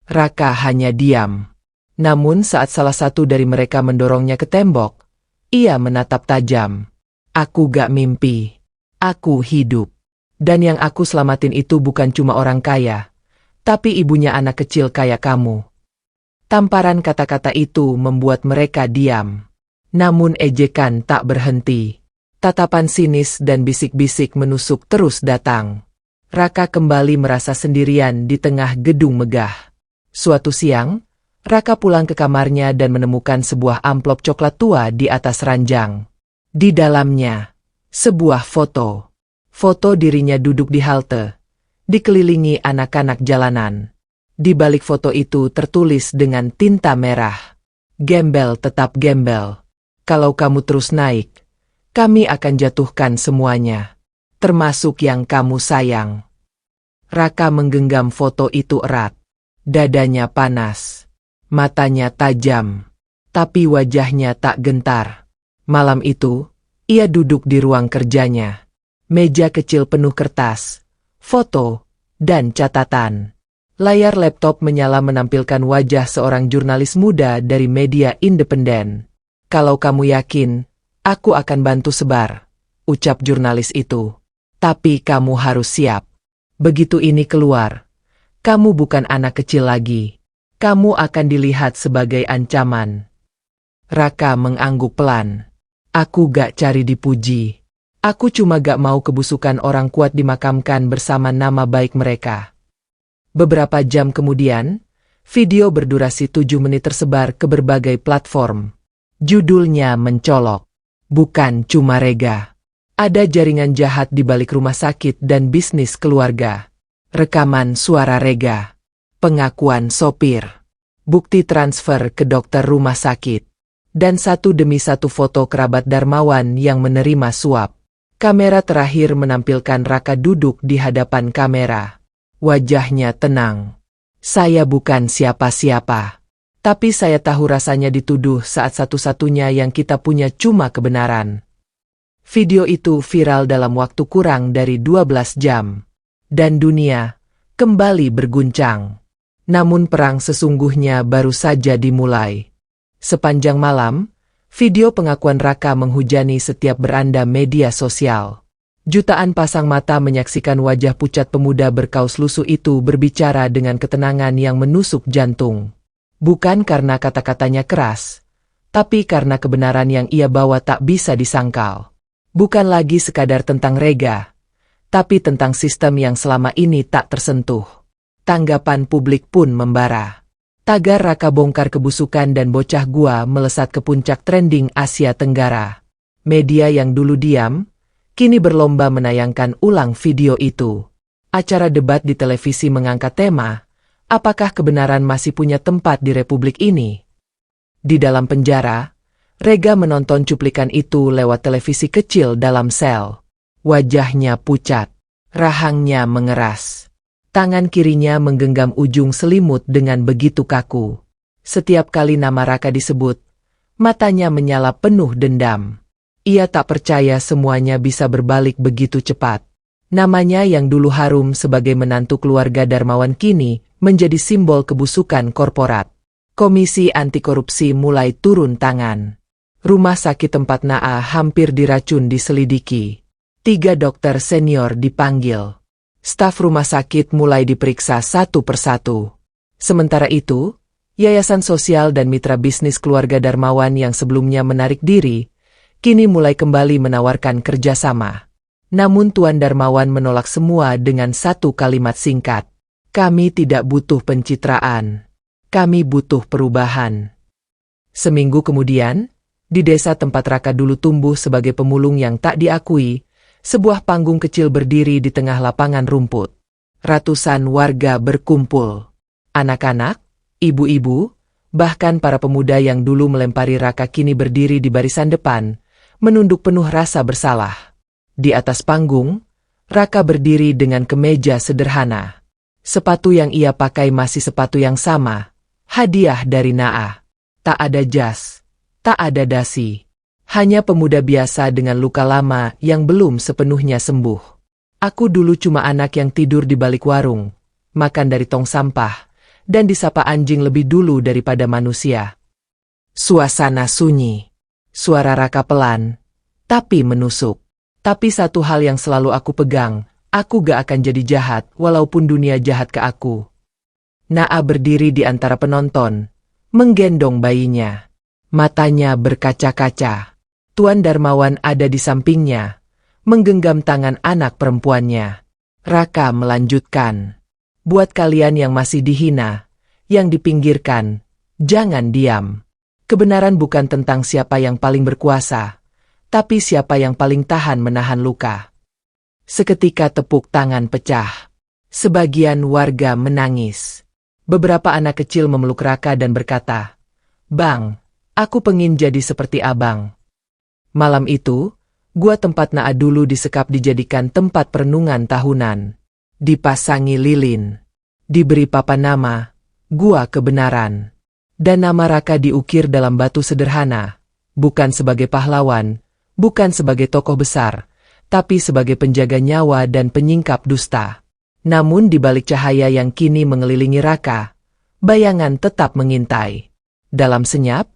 Raka hanya diam. Namun saat salah satu dari mereka mendorongnya ke tembok, ia menatap tajam. Aku gak mimpi. Aku hidup. Dan yang aku selamatin itu bukan cuma orang kaya, tapi ibunya anak kecil kayak kamu. Tamparan kata-kata itu membuat mereka diam. Namun ejekan tak berhenti. Tatapan sinis dan bisik-bisik menusuk terus datang. Raka kembali merasa sendirian di tengah gedung megah. Suatu siang, Raka pulang ke kamarnya dan menemukan sebuah amplop coklat tua di atas ranjang. Di dalamnya, sebuah foto. Foto dirinya duduk di halte, dikelilingi anak-anak jalanan. Di balik foto itu tertulis dengan tinta merah. Gembel tetap gembel. Kalau kamu terus naik, kami akan jatuhkan semuanya. Termasuk yang kamu sayang. Raka menggenggam foto itu erat. Dadanya panas. Matanya tajam. Tapi wajahnya tak gentar. Malam itu, ia duduk di ruang kerjanya. Meja kecil penuh kertas, foto, dan catatan. Layar laptop menyala menampilkan wajah seorang jurnalis muda dari media independen. Kalau kamu yakin, aku akan bantu sebar, ucap jurnalis itu. Tapi kamu harus siap. Begitu ini keluar, kamu bukan anak kecil lagi. Kamu akan dilihat sebagai ancaman. Raka mengangguk pelan. Aku gak cari dipuji. Aku cuma gak mau kebusukan orang kuat dimakamkan bersama nama baik mereka. Beberapa jam kemudian, video berdurasi 7 menit tersebar ke berbagai platform. Judulnya mencolok. Bukan cuma Rega. Ada jaringan jahat di balik rumah sakit dan bisnis keluarga. Rekaman suara Rega. Pengakuan sopir. Bukti transfer ke dokter rumah sakit. Dan satu demi satu foto kerabat Darmawan yang menerima suap. Kamera terakhir menampilkan Raka duduk di hadapan kamera. Wajahnya tenang. Saya bukan siapa-siapa. Tapi saya tahu rasanya dituduh saat satu-satunya yang kita punya cuma kebenaran. Video itu viral dalam waktu kurang dari 12 jam. Dan dunia kembali berguncang. Namun perang sesungguhnya baru saja dimulai. Sepanjang malam, video pengakuan Raka menghujani setiap beranda media sosial. Jutaan pasang mata menyaksikan wajah pucat pemuda berkaus lusuh itu berbicara dengan ketenangan yang menusuk jantung. Bukan karena kata-katanya keras, tapi karena kebenaran yang ia bawa tak bisa disangkal. Bukan lagi sekadar tentang Rega, tapi tentang sistem yang selama ini tak tersentuh. Tanggapan publik pun membara. Tagar Raka bongkar kebusukan dan bocah gua melesat ke puncak trending Asia Tenggara. Media yang dulu diam, kini berlomba menayangkan ulang video itu. Acara debat di televisi mengangkat tema, apakah kebenaran masih punya tempat di republik ini? Di dalam penjara, Rega menonton cuplikan itu lewat televisi kecil dalam sel. Wajahnya pucat, rahangnya mengeras. Tangan kirinya menggenggam ujung selimut dengan begitu kaku. Setiap kali nama Raka disebut, matanya menyala penuh dendam. Ia tak percaya semuanya bisa berbalik begitu cepat. Namanya yang dulu harum sebagai menantu keluarga Darmawan kini menjadi simbol kebusukan korporat. Komisi Anti Korupsi mulai turun tangan. Rumah sakit tempat Naa hampir diracun diselidiki. 3 dokter senior dipanggil. Staf rumah sakit mulai diperiksa satu persatu. Sementara itu, Yayasan Sosial dan Mitra Bisnis Keluarga Darmawan yang sebelumnya menarik diri, kini mulai kembali menawarkan kerjasama. Namun Tuan Darmawan menolak semua dengan satu kalimat singkat. Kami tidak butuh pencitraan. Kami butuh perubahan. Seminggu kemudian, di desa tempat Raka dulu tumbuh sebagai pemulung yang tak diakui, sebuah panggung kecil berdiri di tengah lapangan rumput. Ratusan warga berkumpul. Anak-anak, ibu-ibu, bahkan para pemuda yang dulu melempari Raka kini berdiri di barisan depan, menunduk penuh rasa bersalah. Di atas panggung, Raka berdiri dengan kemeja sederhana. Sepatu yang ia pakai masih sepatu yang sama, hadiah dari Naa. Tak ada jas, tak ada dasi. Hanya pemuda biasa dengan luka lama yang belum sepenuhnya sembuh. Aku dulu cuma anak yang tidur di balik warung, makan dari tong sampah, dan disapa anjing lebih dulu daripada manusia. Suasana sunyi. Suara Raka pelan, tapi menusuk. Tapi satu hal yang selalu aku pegang, aku gak akan jadi jahat walaupun dunia jahat ke aku. Naa berdiri di antara penonton, menggendong bayinya. Matanya berkaca-kaca. Tuan Darmawan ada di sampingnya, menggenggam tangan anak perempuannya. Raka melanjutkan. Buat kalian yang masih dihina, yang dipinggirkan, jangan diam. Kebenaran bukan tentang siapa yang paling berkuasa, tapi siapa yang paling tahan menahan luka. Seketika tepuk tangan pecah. Sebagian warga menangis. Beberapa anak kecil memeluk Raka dan berkata, "Bang, aku pengin jadi seperti abang." Malam itu, gua tempat Naa dulu disekap dijadikan tempat perenungan tahunan. Dipasangi lilin. Diberi papan nama, Gua Kebenaran. Dan nama Raka diukir dalam batu sederhana, bukan sebagai pahlawan, bukan sebagai tokoh besar, tapi sebagai penjaga nyawa dan penyingkap dusta. Namun di balik cahaya yang kini mengelilingi Raka, bayangan tetap mengintai. Dalam senyap,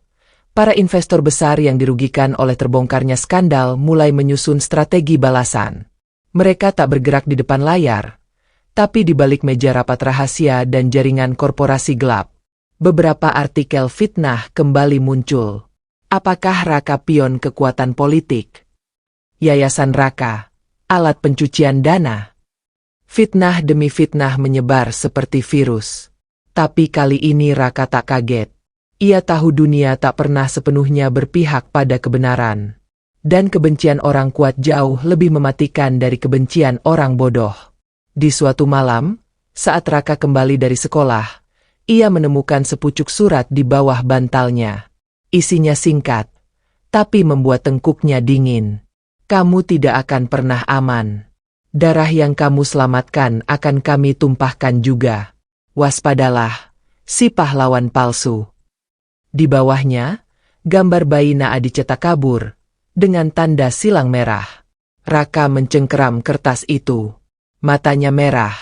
para investor besar yang dirugikan oleh terbongkarnya skandal mulai menyusun strategi balasan. Mereka tak bergerak di depan layar, tapi di balik meja rapat rahasia dan jaringan korporasi gelap. Beberapa artikel fitnah kembali muncul. Apakah Raka pion kekuatan politik? Yayasan Raka, alat pencucian dana. Fitnah demi fitnah menyebar seperti virus. Tapi kali ini Raka tak kaget. Ia tahu dunia tak pernah sepenuhnya berpihak pada kebenaran. Dan kebencian orang kuat jauh lebih mematikan dari kebencian orang bodoh. Di suatu malam, saat Raka kembali dari sekolah, ia menemukan sepucuk surat di bawah bantalnya. Isinya singkat, tapi membuat tengkuknya dingin. Kamu tidak akan pernah aman. Darah yang kamu selamatkan akan kami tumpahkan juga. Waspadalah, si pahlawan palsu. Di bawahnya, gambar bayi Naa dicetak kabur, dengan tanda silang merah. Raka mencengkeram kertas itu. Matanya merah,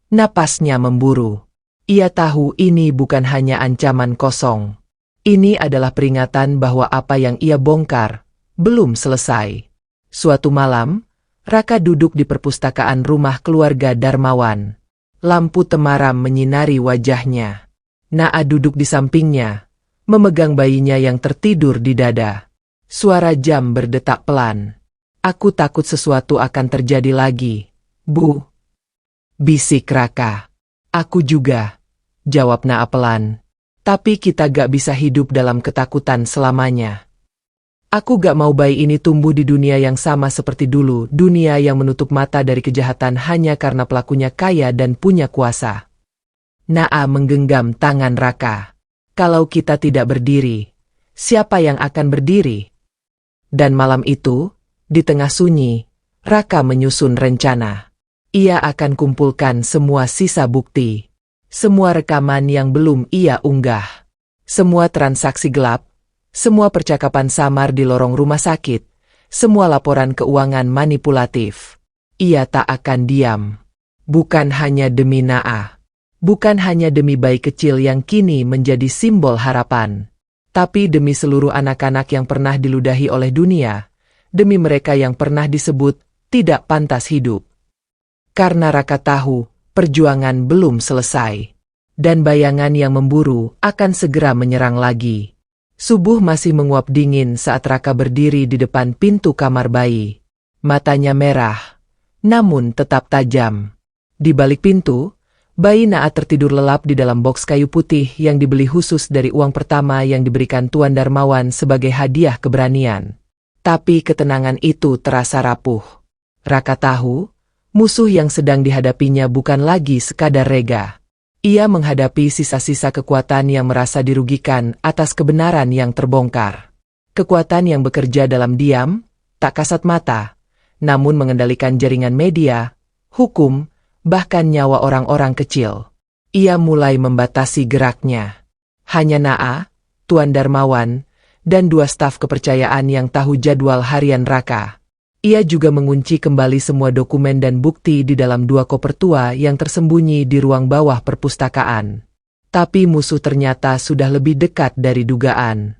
napasnya memburu. Ia tahu ini bukan hanya ancaman kosong. Ini adalah peringatan bahwa apa yang ia bongkar belum selesai. Suatu malam, Raka duduk di perpustakaan rumah keluarga Darmawan. Lampu temaram menyinari wajahnya. Naa duduk di sampingnya, memegang bayinya yang tertidur di dada. Suara jam berdetak pelan. Aku takut sesuatu akan terjadi lagi, Bu. Bisik Raka. Aku juga, jawab Naa pelan. Tapi kita gak bisa hidup dalam ketakutan selamanya. Aku gak mau bayi ini tumbuh di dunia yang sama seperti dulu, dunia yang menutup mata dari kejahatan hanya karena pelakunya kaya dan punya kuasa. Naa menggenggam tangan Raka. Kalau kita tidak berdiri, siapa yang akan berdiri? Dan malam itu, di tengah sunyi, Raka menyusun rencana. Ia akan kumpulkan semua sisa bukti. Semua rekaman yang belum ia unggah. Semua transaksi gelap. Semua percakapan samar di lorong rumah sakit. Semua laporan keuangan manipulatif. Ia tak akan diam. Bukan hanya demi Naa. Bukan hanya demi bayi kecil yang kini menjadi simbol harapan. Tapi demi seluruh anak-anak yang pernah diludahi oleh dunia. Demi mereka yang pernah disebut tidak pantas hidup. Karena Raka tahu, perjuangan belum selesai. Dan bayangan yang memburu akan segera menyerang lagi. Subuh masih menguap dingin saat Raka berdiri di depan pintu kamar bayi. Matanya merah, namun tetap tajam. Di balik pintu, bayi Naa tertidur lelap di dalam boks kayu putih yang dibeli khusus dari uang pertama yang diberikan Tuan Darmawan sebagai hadiah keberanian. Tapi ketenangan itu terasa rapuh. Raka tahu, musuh yang sedang dihadapinya bukan lagi sekadar Rega. Ia menghadapi sisa-sisa kekuatan yang merasa dirugikan atas kebenaran yang terbongkar. Kekuatan yang bekerja dalam diam, tak kasat mata, namun mengendalikan jaringan media, hukum, bahkan nyawa orang-orang kecil. Ia mulai membatasi geraknya. Hanya Naa, Tuan Darmawan, dan 2 staf kepercayaan yang tahu jadwal harian Raka. Ia juga mengunci kembali semua dokumen dan bukti di dalam 2 koper tua yang tersembunyi di ruang bawah perpustakaan. Tapi musuh ternyata sudah lebih dekat dari dugaan.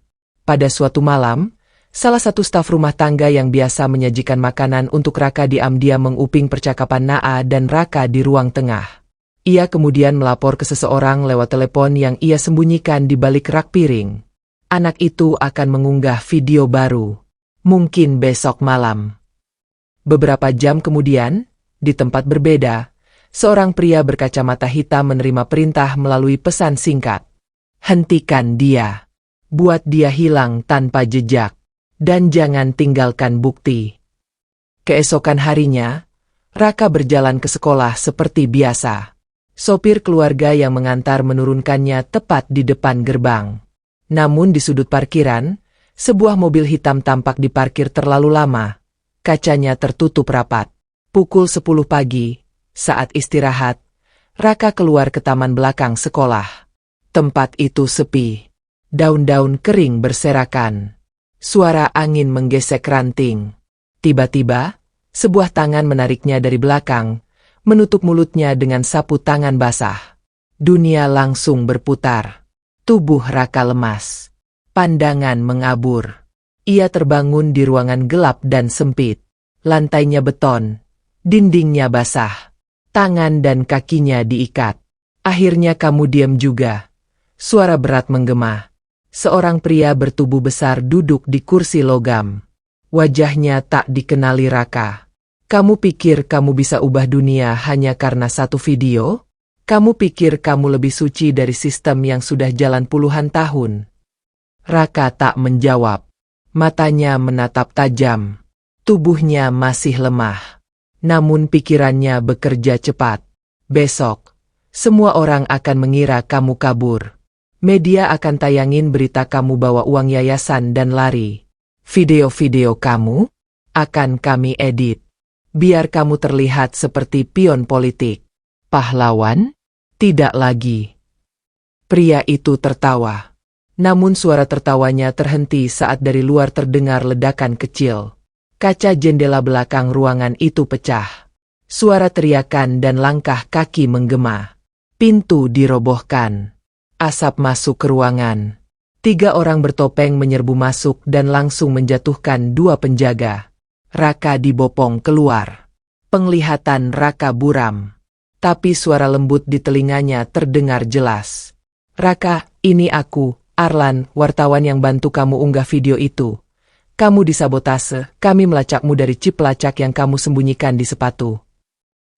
Pada suatu malam, salah satu staf rumah tangga yang biasa menyajikan makanan untuk Raka diam-diam menguping percakapan Naa dan Raka di ruang tengah. Ia kemudian melapor ke seseorang lewat telepon yang ia sembunyikan di balik rak piring. Anak itu akan mengunggah video baru. Mungkin besok malam. Beberapa jam kemudian, di tempat berbeda, seorang pria berkacamata hitam menerima perintah melalui pesan singkat. Hentikan dia. Buat dia hilang tanpa jejak. Dan jangan tinggalkan bukti. Keesokan harinya, Raka berjalan ke sekolah seperti biasa. Sopir keluarga yang mengantar menurunkannya tepat di depan gerbang. Namun di sudut parkiran, sebuah mobil hitam tampak diparkir terlalu lama. Kacanya tertutup rapat. Pukul 10 pagi, saat istirahat, Raka keluar ke taman belakang sekolah. Tempat itu sepi. Daun-daun kering berserakan. Suara angin menggesek ranting. Tiba-tiba, sebuah tangan menariknya dari belakang, menutup mulutnya dengan sapu tangan basah. Dunia langsung berputar. Tubuh Raka lemas. Pandangan mengabur. Ia terbangun di ruangan gelap dan sempit. Lantainya beton. Dindingnya basah. Tangan dan kakinya diikat. Akhirnya kamu diam juga. Suara berat menggema. Seorang pria bertubuh besar duduk di kursi logam. Wajahnya tak dikenali Raka. Kamu pikir kamu bisa ubah dunia hanya karena satu video? Kamu pikir kamu lebih suci dari sistem yang sudah jalan puluhan tahun? Raka tak menjawab. Matanya menatap tajam. Tubuhnya masih lemah. Namun pikirannya bekerja cepat. Besok, semua orang akan mengira kamu kabur. Media akan tayangin berita kamu bawa uang yayasan dan lari. Video-video kamu akan kami edit. Biar kamu terlihat seperti pion politik. Pahlawan? Tidak lagi. Pria itu tertawa. Namun suara tertawanya terhenti saat dari luar terdengar ledakan kecil. Kaca jendela belakang ruangan itu pecah. Suara teriakan dan langkah kaki menggema. Pintu dirobohkan. Asap masuk ke ruangan. 3 orang bertopeng menyerbu masuk dan langsung menjatuhkan 2 penjaga. Raka dibopong keluar. Penglihatan Raka buram. Tapi suara lembut di telinganya terdengar jelas. Raka, ini aku, Arlan, wartawan yang bantu kamu unggah video itu. Kamu disabotase, kami melacakmu dari chip pelacak yang kamu sembunyikan di sepatu.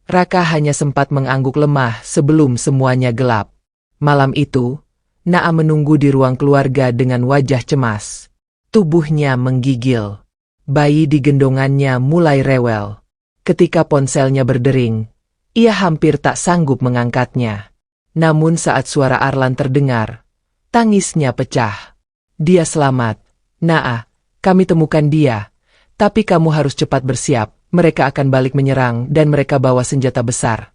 Raka hanya sempat mengangguk lemah sebelum semuanya gelap. Malam itu, Naa menunggu di ruang keluarga dengan wajah cemas. Tubuhnya menggigil. Bayi di gendongannya mulai rewel. Ketika ponselnya berdering, ia hampir tak sanggup mengangkatnya. Namun saat suara Arlan terdengar, tangisnya pecah. Dia selamat. Naa, kami temukan dia. Tapi kamu harus cepat bersiap, mereka akan balik menyerang dan mereka bawa senjata besar.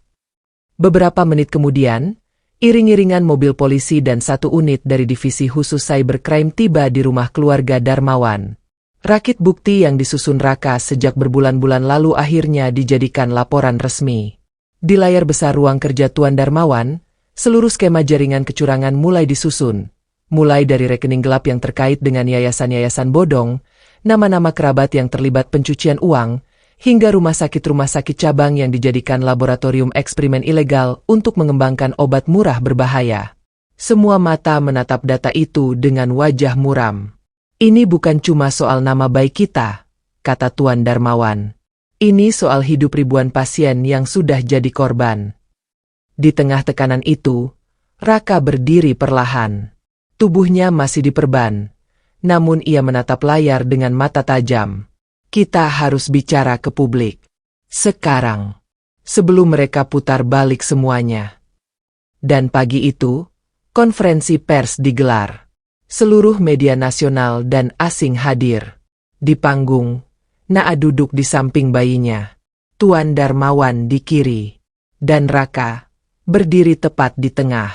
Beberapa menit kemudian, iring-iringan mobil polisi dan 1 unit dari divisi khusus cybercrime tiba di rumah keluarga Darmawan. Rakit bukti yang disusun Raka sejak berbulan-bulan lalu akhirnya dijadikan laporan resmi. Di layar besar ruang kerja Tuan Darmawan, seluruh skema jaringan kecurangan mulai disusun. Mulai dari rekening gelap yang terkait dengan yayasan-yayasan bodong, nama-nama kerabat yang terlibat pencucian uang, hingga rumah sakit cabang yang dijadikan laboratorium eksperimen ilegal untuk mengembangkan obat murah berbahaya. Semua mata menatap data itu dengan wajah muram. Ini bukan cuma soal nama baik kita, kata Tuan Darmawan. Ini soal hidup ribuan pasien yang sudah jadi korban. Di tengah tekanan itu, Raka berdiri perlahan. Tubuhnya masih diperban, namun ia menatap layar dengan mata tajam. Kita harus bicara ke publik. Sekarang. Sebelum mereka putar balik semuanya. Dan pagi itu, konferensi pers digelar. Seluruh media nasional dan asing hadir. Di panggung, Naa duduk di samping bayinya. Tuan Darmawan di kiri. Dan Raka berdiri tepat di tengah.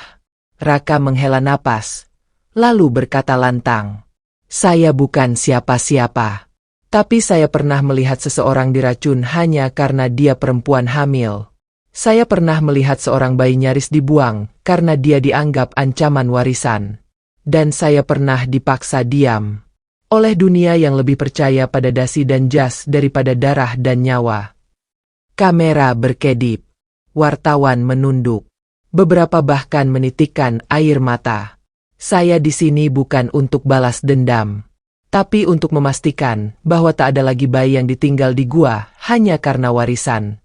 Raka menghela napas, lalu berkata lantang. Saya bukan siapa-siapa. Tapi saya pernah melihat seseorang diracun hanya karena dia perempuan hamil. Saya pernah melihat seorang bayi nyaris dibuang karena dia dianggap ancaman warisan. Dan saya pernah dipaksa diam oleh dunia yang lebih percaya pada dasi dan jas daripada darah dan nyawa. Kamera berkedip. Wartawan menunduk. Beberapa bahkan menitikkan air mata. Saya di sini bukan untuk balas dendam, tapi untuk memastikan bahwa tak ada lagi bayi yang ditinggal di gua hanya karena warisan.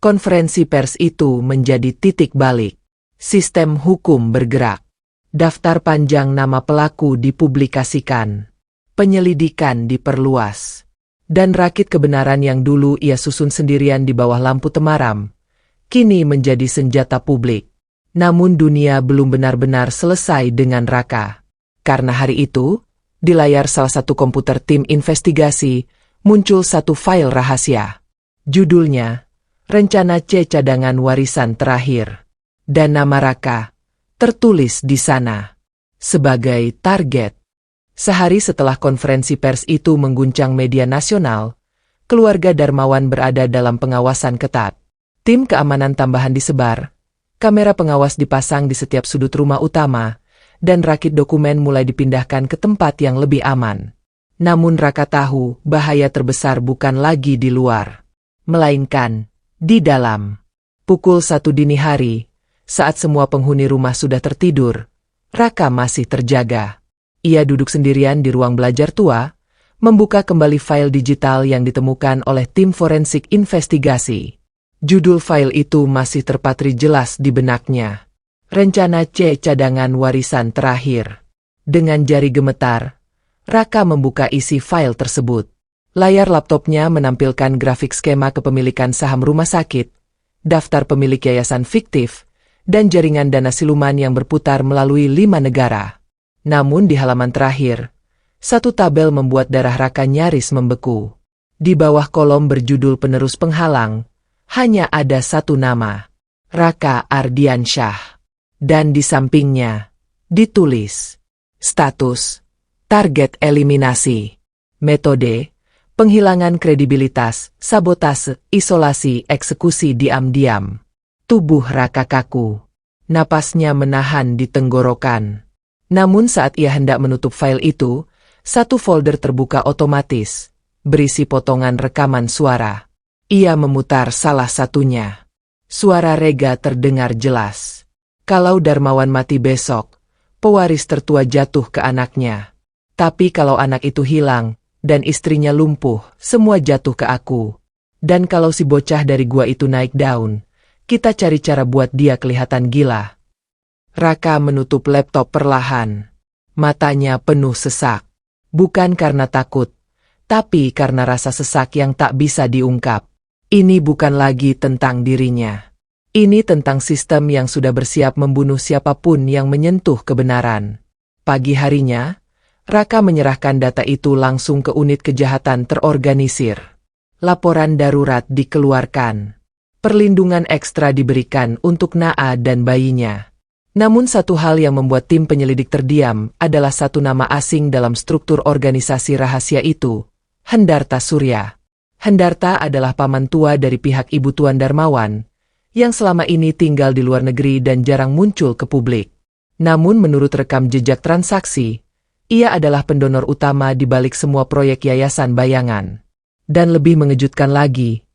Konferensi pers itu menjadi titik balik. Sistem hukum bergerak. Daftar panjang nama pelaku dipublikasikan. Penyelidikan diperluas. Dan rakit kebenaran yang dulu ia susun sendirian di bawah lampu temaram, kini menjadi senjata publik. Namun dunia belum benar-benar selesai dengan Raka. Karena hari itu, di layar salah satu komputer tim investigasi, muncul satu file rahasia. Judulnya, Rencana C Cadangan Warisan Terakhir. Dan nama Raka tertulis di sana sebagai target. Sehari setelah konferensi pers itu mengguncang media nasional, keluarga Darmawan berada dalam pengawasan ketat. Tim keamanan tambahan disebar, kamera pengawas dipasang di setiap sudut rumah utama, dan rakit dokumen mulai dipindahkan ke tempat yang lebih aman. Namun Raka tahu bahaya terbesar bukan lagi di luar, melainkan di dalam. Pukul 1 dini hari, saat semua penghuni rumah sudah tertidur, Raka masih terjaga. Ia duduk sendirian di ruang belajar tua, membuka kembali file digital yang ditemukan oleh tim forensik investigasi. Judul file itu masih terpatri jelas di benaknya. Rencana C Cadangan Warisan Terakhir. Dengan jari gemetar, Raka membuka isi file tersebut. Layar laptopnya menampilkan grafik skema kepemilikan saham rumah sakit, daftar pemilik yayasan fiktif, dan jaringan dana siluman yang berputar melalui 5 negara. Namun di halaman terakhir, satu tabel membuat darah Raka nyaris membeku. Di bawah kolom berjudul penerus penghalang, hanya ada satu nama, Raka Ardiansyah. Dan di sampingnya, ditulis, status, target eliminasi, metode, penghilangan kredibilitas, sabotase, isolasi, eksekusi diam-diam. Tubuh Raka kaku. Napasnya menahan di tenggorokan. Namun saat ia hendak menutup file itu, satu folder terbuka otomatis, berisi potongan rekaman suara. Ia memutar salah satunya. Suara Rega terdengar jelas. Kalau Darmawan mati besok, pewaris tertua jatuh ke anaknya. Tapi kalau anak itu hilang, dan istrinya lumpuh, semua jatuh ke aku. Dan kalau si bocah dari gua itu naik daun, kita cari cara buat dia kelihatan gila. Raka menutup laptop perlahan. Matanya penuh sesak. Bukan karena takut, tapi karena rasa sesak yang tak bisa diungkap. Ini bukan lagi tentang dirinya. Ini tentang sistem yang sudah bersiap membunuh siapapun yang menyentuh kebenaran. Pagi harinya, Raka menyerahkan data itu langsung ke unit kejahatan terorganisir. Laporan darurat dikeluarkan. Perlindungan ekstra diberikan untuk Naa dan bayinya. Namun satu hal yang membuat tim penyelidik terdiam adalah satu nama asing dalam struktur organisasi rahasia itu, Hendarta Surya. Hendarta adalah paman tua dari pihak Ibu Tuan Darmawan, yang selama ini tinggal di luar negeri dan jarang muncul ke publik. Namun menurut rekam jejak transaksi, ia adalah pendonor utama di balik semua proyek Yayasan Bayangan. Dan lebih mengejutkan lagi,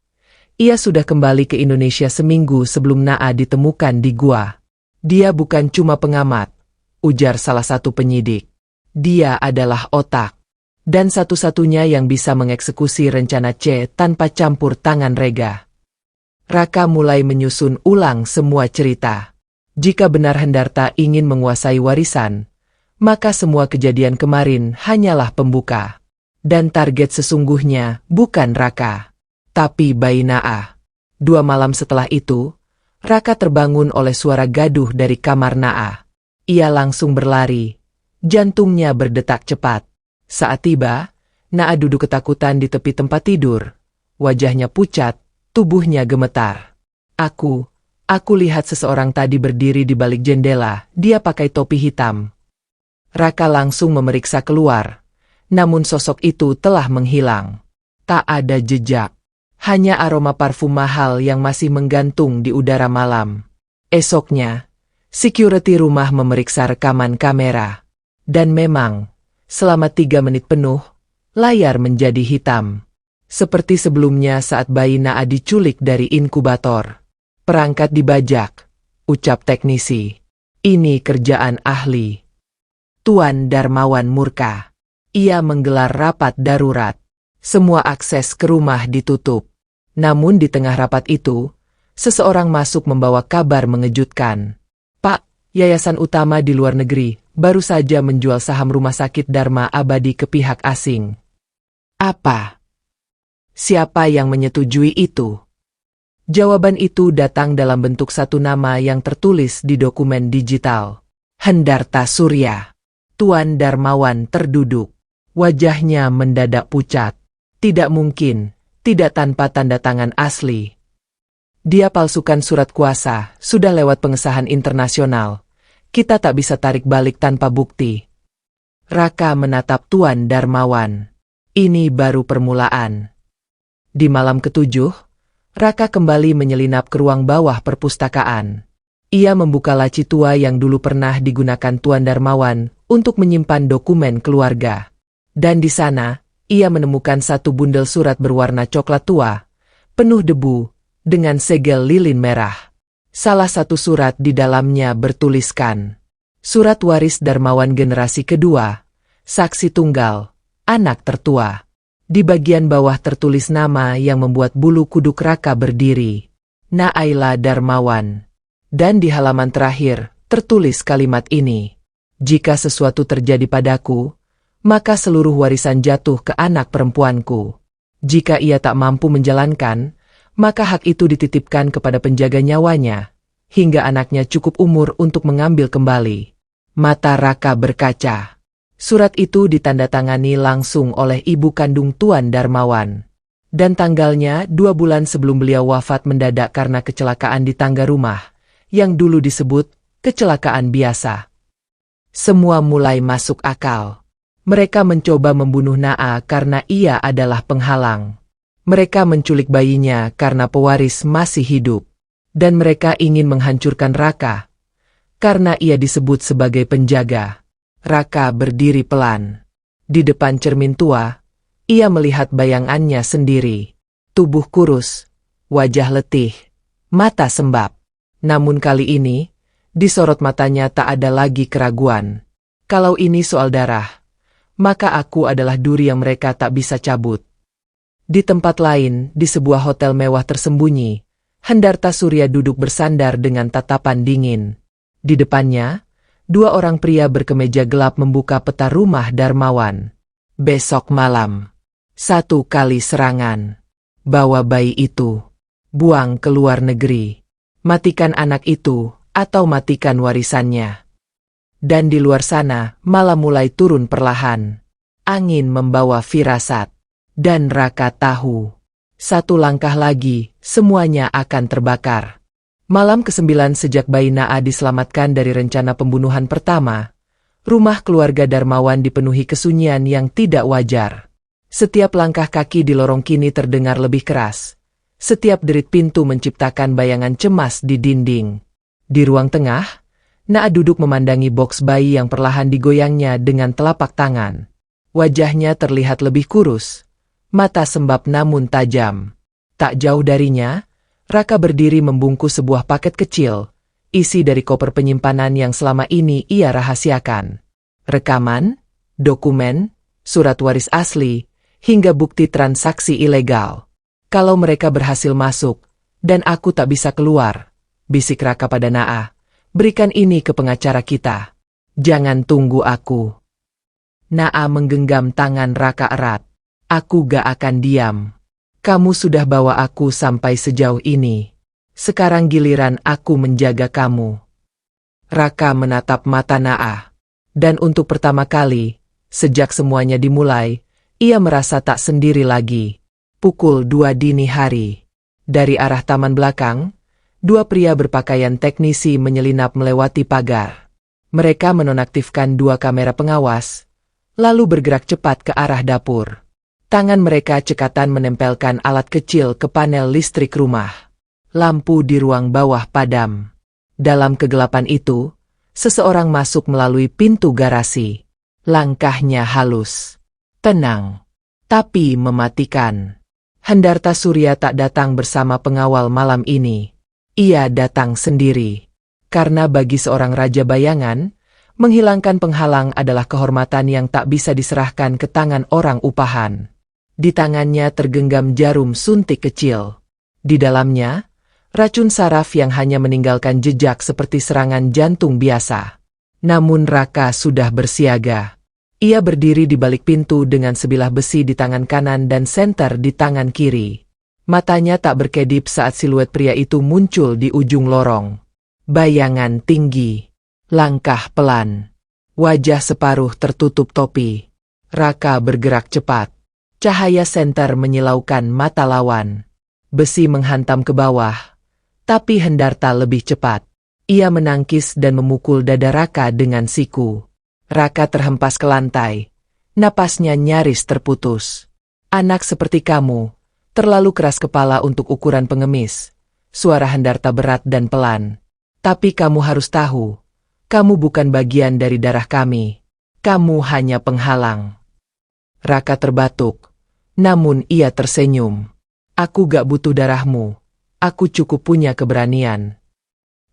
ia sudah kembali ke Indonesia seminggu sebelum Naa ditemukan di gua. Dia bukan cuma pengamat, ujar salah satu penyidik. Dia adalah otak. Dan satu-satunya yang bisa mengeksekusi rencana C tanpa campur tangan Rega. Raka mulai menyusun ulang semua cerita. Jika benar Hendarta ingin menguasai warisan, maka semua kejadian kemarin hanyalah pembuka. Dan target sesungguhnya bukan Raka, tapi bayi Naa. 2 malam setelah itu, Raka terbangun oleh suara gaduh dari kamar Naa. Ia langsung berlari. Jantungnya berdetak cepat. Saat tiba, Naa duduk ketakutan di tepi tempat tidur. Wajahnya pucat, tubuhnya gemetar. Aku lihat seseorang tadi berdiri di balik jendela, dia pakai topi hitam. Raka langsung memeriksa keluar. Namun sosok itu telah menghilang. Tak ada jejak. Hanya aroma parfum mahal yang masih menggantung di udara malam. Esoknya, security rumah memeriksa rekaman kamera. Dan memang, selama 3 menit penuh, layar menjadi hitam. Seperti sebelumnya saat bayi Naa diculik dari inkubator. Perangkat dibajak, ucap teknisi. Ini kerjaan ahli. Tuan Darmawan murka. Ia menggelar rapat darurat. Semua akses ke rumah ditutup. Namun di tengah rapat itu, seseorang masuk membawa kabar mengejutkan. Pak, Yayasan Utama di luar negeri baru saja menjual saham Rumah Sakit Dharma Abadi ke pihak asing. Apa? Siapa yang menyetujui itu? Jawaban itu datang dalam bentuk satu nama yang tertulis di dokumen digital. Hendarta Surya. Tuan Darmawan terduduk. Wajahnya mendadak pucat. Tidak mungkin. Tidak tanpa tanda tangan asli. Dia palsukan surat kuasa, sudah lewat pengesahan internasional. Kita tak bisa tarik balik tanpa bukti. Raka menatap Tuan Darmawan. Ini baru permulaan. Di malam ke-7, Raka kembali menyelinap ke ruang bawah perpustakaan. Ia membuka laci tua yang dulu pernah digunakan Tuan Darmawan untuk menyimpan dokumen keluarga. Dan di sana, ia menemukan satu bundel surat berwarna coklat tua, penuh debu, dengan segel lilin merah. Salah satu surat di dalamnya bertuliskan, Surat waris Darmawan generasi kedua, saksi tunggal, anak tertua. Di bagian bawah tertulis nama yang membuat bulu kuduk Raka berdiri, Naila Darmawan. Dan di halaman terakhir, tertulis kalimat ini, jika sesuatu terjadi padaku, maka seluruh warisan jatuh ke anak perempuanku. Jika ia tak mampu menjalankan, maka hak itu dititipkan kepada penjaga nyawanya, hingga anaknya cukup umur untuk mengambil kembali. Mata Raka berkaca. Surat itu ditandatangani langsung oleh ibu kandung Tuan Darmawan. Dan tanggalnya 2 bulan sebelum beliau wafat mendadak karena kecelakaan di tangga rumah, yang dulu disebut kecelakaan biasa. Semua mulai masuk akal. Mereka mencoba membunuh Naa karena ia adalah penghalang. Mereka menculik bayinya karena pewaris masih hidup. Dan mereka ingin menghancurkan Raka karena ia disebut sebagai penjaga. Raka berdiri pelan. Di depan cermin tua, ia melihat bayangannya sendiri. Tubuh kurus, wajah letih, mata sembab. Namun kali ini, di sorot matanya tak ada lagi keraguan. Kalau ini soal darah, maka aku adalah duri yang mereka tak bisa cabut. Di tempat lain, di sebuah hotel mewah tersembunyi, Hendarta Surya duduk bersandar dengan tatapan dingin. Di depannya, 2 orang pria berkemeja gelap membuka peta rumah Darmawan. Besok malam, 1 kali serangan. Bawa bayi itu, buang ke luar negeri. Matikan anak itu, atau matikan warisannya. Dan di luar sana, malam mulai turun perlahan. Angin membawa firasat. Dan Raka tahu. 1 langkah lagi, semuanya akan terbakar. Malam ke-9 sejak bayi Naa diselamatkan dari rencana pembunuhan pertama, rumah keluarga Darmawan dipenuhi kesunyian yang tidak wajar. Setiap langkah kaki di lorong kini terdengar lebih keras. Setiap derit pintu menciptakan bayangan cemas di dinding. Di ruang tengah, Naa duduk memandangi boks bayi yang perlahan digoyangnya dengan telapak tangan. Wajahnya terlihat lebih kurus, mata sembab namun tajam. Tak jauh darinya, Raka berdiri membungkus sebuah paket kecil, isi dari koper penyimpanan yang selama ini ia rahasiakan. Rekaman, dokumen, surat waris asli, hingga bukti transaksi ilegal. Kalau mereka berhasil masuk, dan aku tak bisa keluar, bisik Raka pada Naa, berikan ini ke pengacara kita. Jangan tunggu aku. Naa menggenggam tangan Raka erat. Aku gak akan diam. Kamu sudah bawa aku sampai sejauh ini. Sekarang giliran aku menjaga kamu. Raka menatap mata Naa. Dan untuk pertama kali, sejak semuanya dimulai, ia merasa tak sendiri lagi. Pukul 2 dini hari. Dari arah taman belakang, 2 pria berpakaian teknisi menyelinap melewati pagar. Mereka menonaktifkan 2 kamera pengawas, lalu bergerak cepat ke arah dapur. Tangan mereka cekatan menempelkan alat kecil ke panel listrik rumah. Lampu di ruang bawah padam. Dalam kegelapan itu, seseorang masuk melalui pintu garasi. Langkahnya halus, tenang, tapi mematikan. Hendarta Surya tak datang bersama pengawal malam ini. Ia datang sendiri. Karena bagi seorang raja bayangan, menghilangkan penghalang adalah kehormatan yang tak bisa diserahkan ke tangan orang upahan. Di tangannya tergenggam jarum suntik kecil. Di dalamnya, racun saraf yang hanya meninggalkan jejak seperti serangan jantung biasa. Namun Raka sudah bersiaga. Ia berdiri di balik pintu dengan sebilah besi di tangan kanan dan senter di tangan kiri. Matanya tak berkedip saat siluet pria itu muncul di ujung lorong. Bayangan tinggi, langkah pelan, wajah separuh tertutup topi. Raka bergerak cepat. Cahaya senter menyilaukan mata lawan. Besi menghantam ke bawah, tapi Hendarta lebih cepat. Ia menangkis dan memukul dada Raka dengan siku. Raka terhempas ke lantai. Napasnya nyaris terputus. Anak seperti kamu, terlalu keras kepala untuk ukuran pengemis. Suara Hendarta berat dan pelan. Tapi kamu harus tahu, kamu bukan bagian dari darah kami. Kamu hanya penghalang. Raka terbatuk. Namun ia tersenyum. Aku gak butuh darahmu. Aku cukup punya keberanian.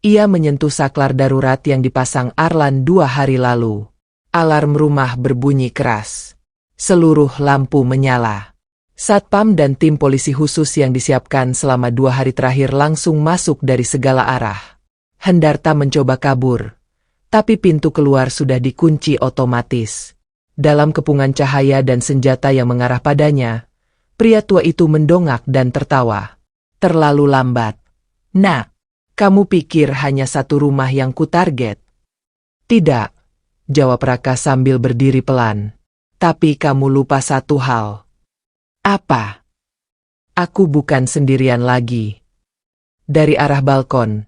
Ia menyentuh saklar darurat yang dipasang Arlan 2 hari lalu. Alarm rumah berbunyi keras. Seluruh lampu menyala. Satpam dan tim polisi khusus yang disiapkan selama 2 hari terakhir langsung masuk dari segala arah. Hendarta mencoba kabur. Tapi pintu keluar sudah dikunci otomatis. Dalam kepungan cahaya dan senjata yang mengarah padanya, pria tua itu mendongak dan tertawa. Terlalu lambat. Nah, kamu pikir hanya satu rumah yang kutarget? Tidak, jawab Raka sambil berdiri pelan. Tapi kamu lupa satu hal. Apa? Aku bukan sendirian lagi. Dari arah balkon,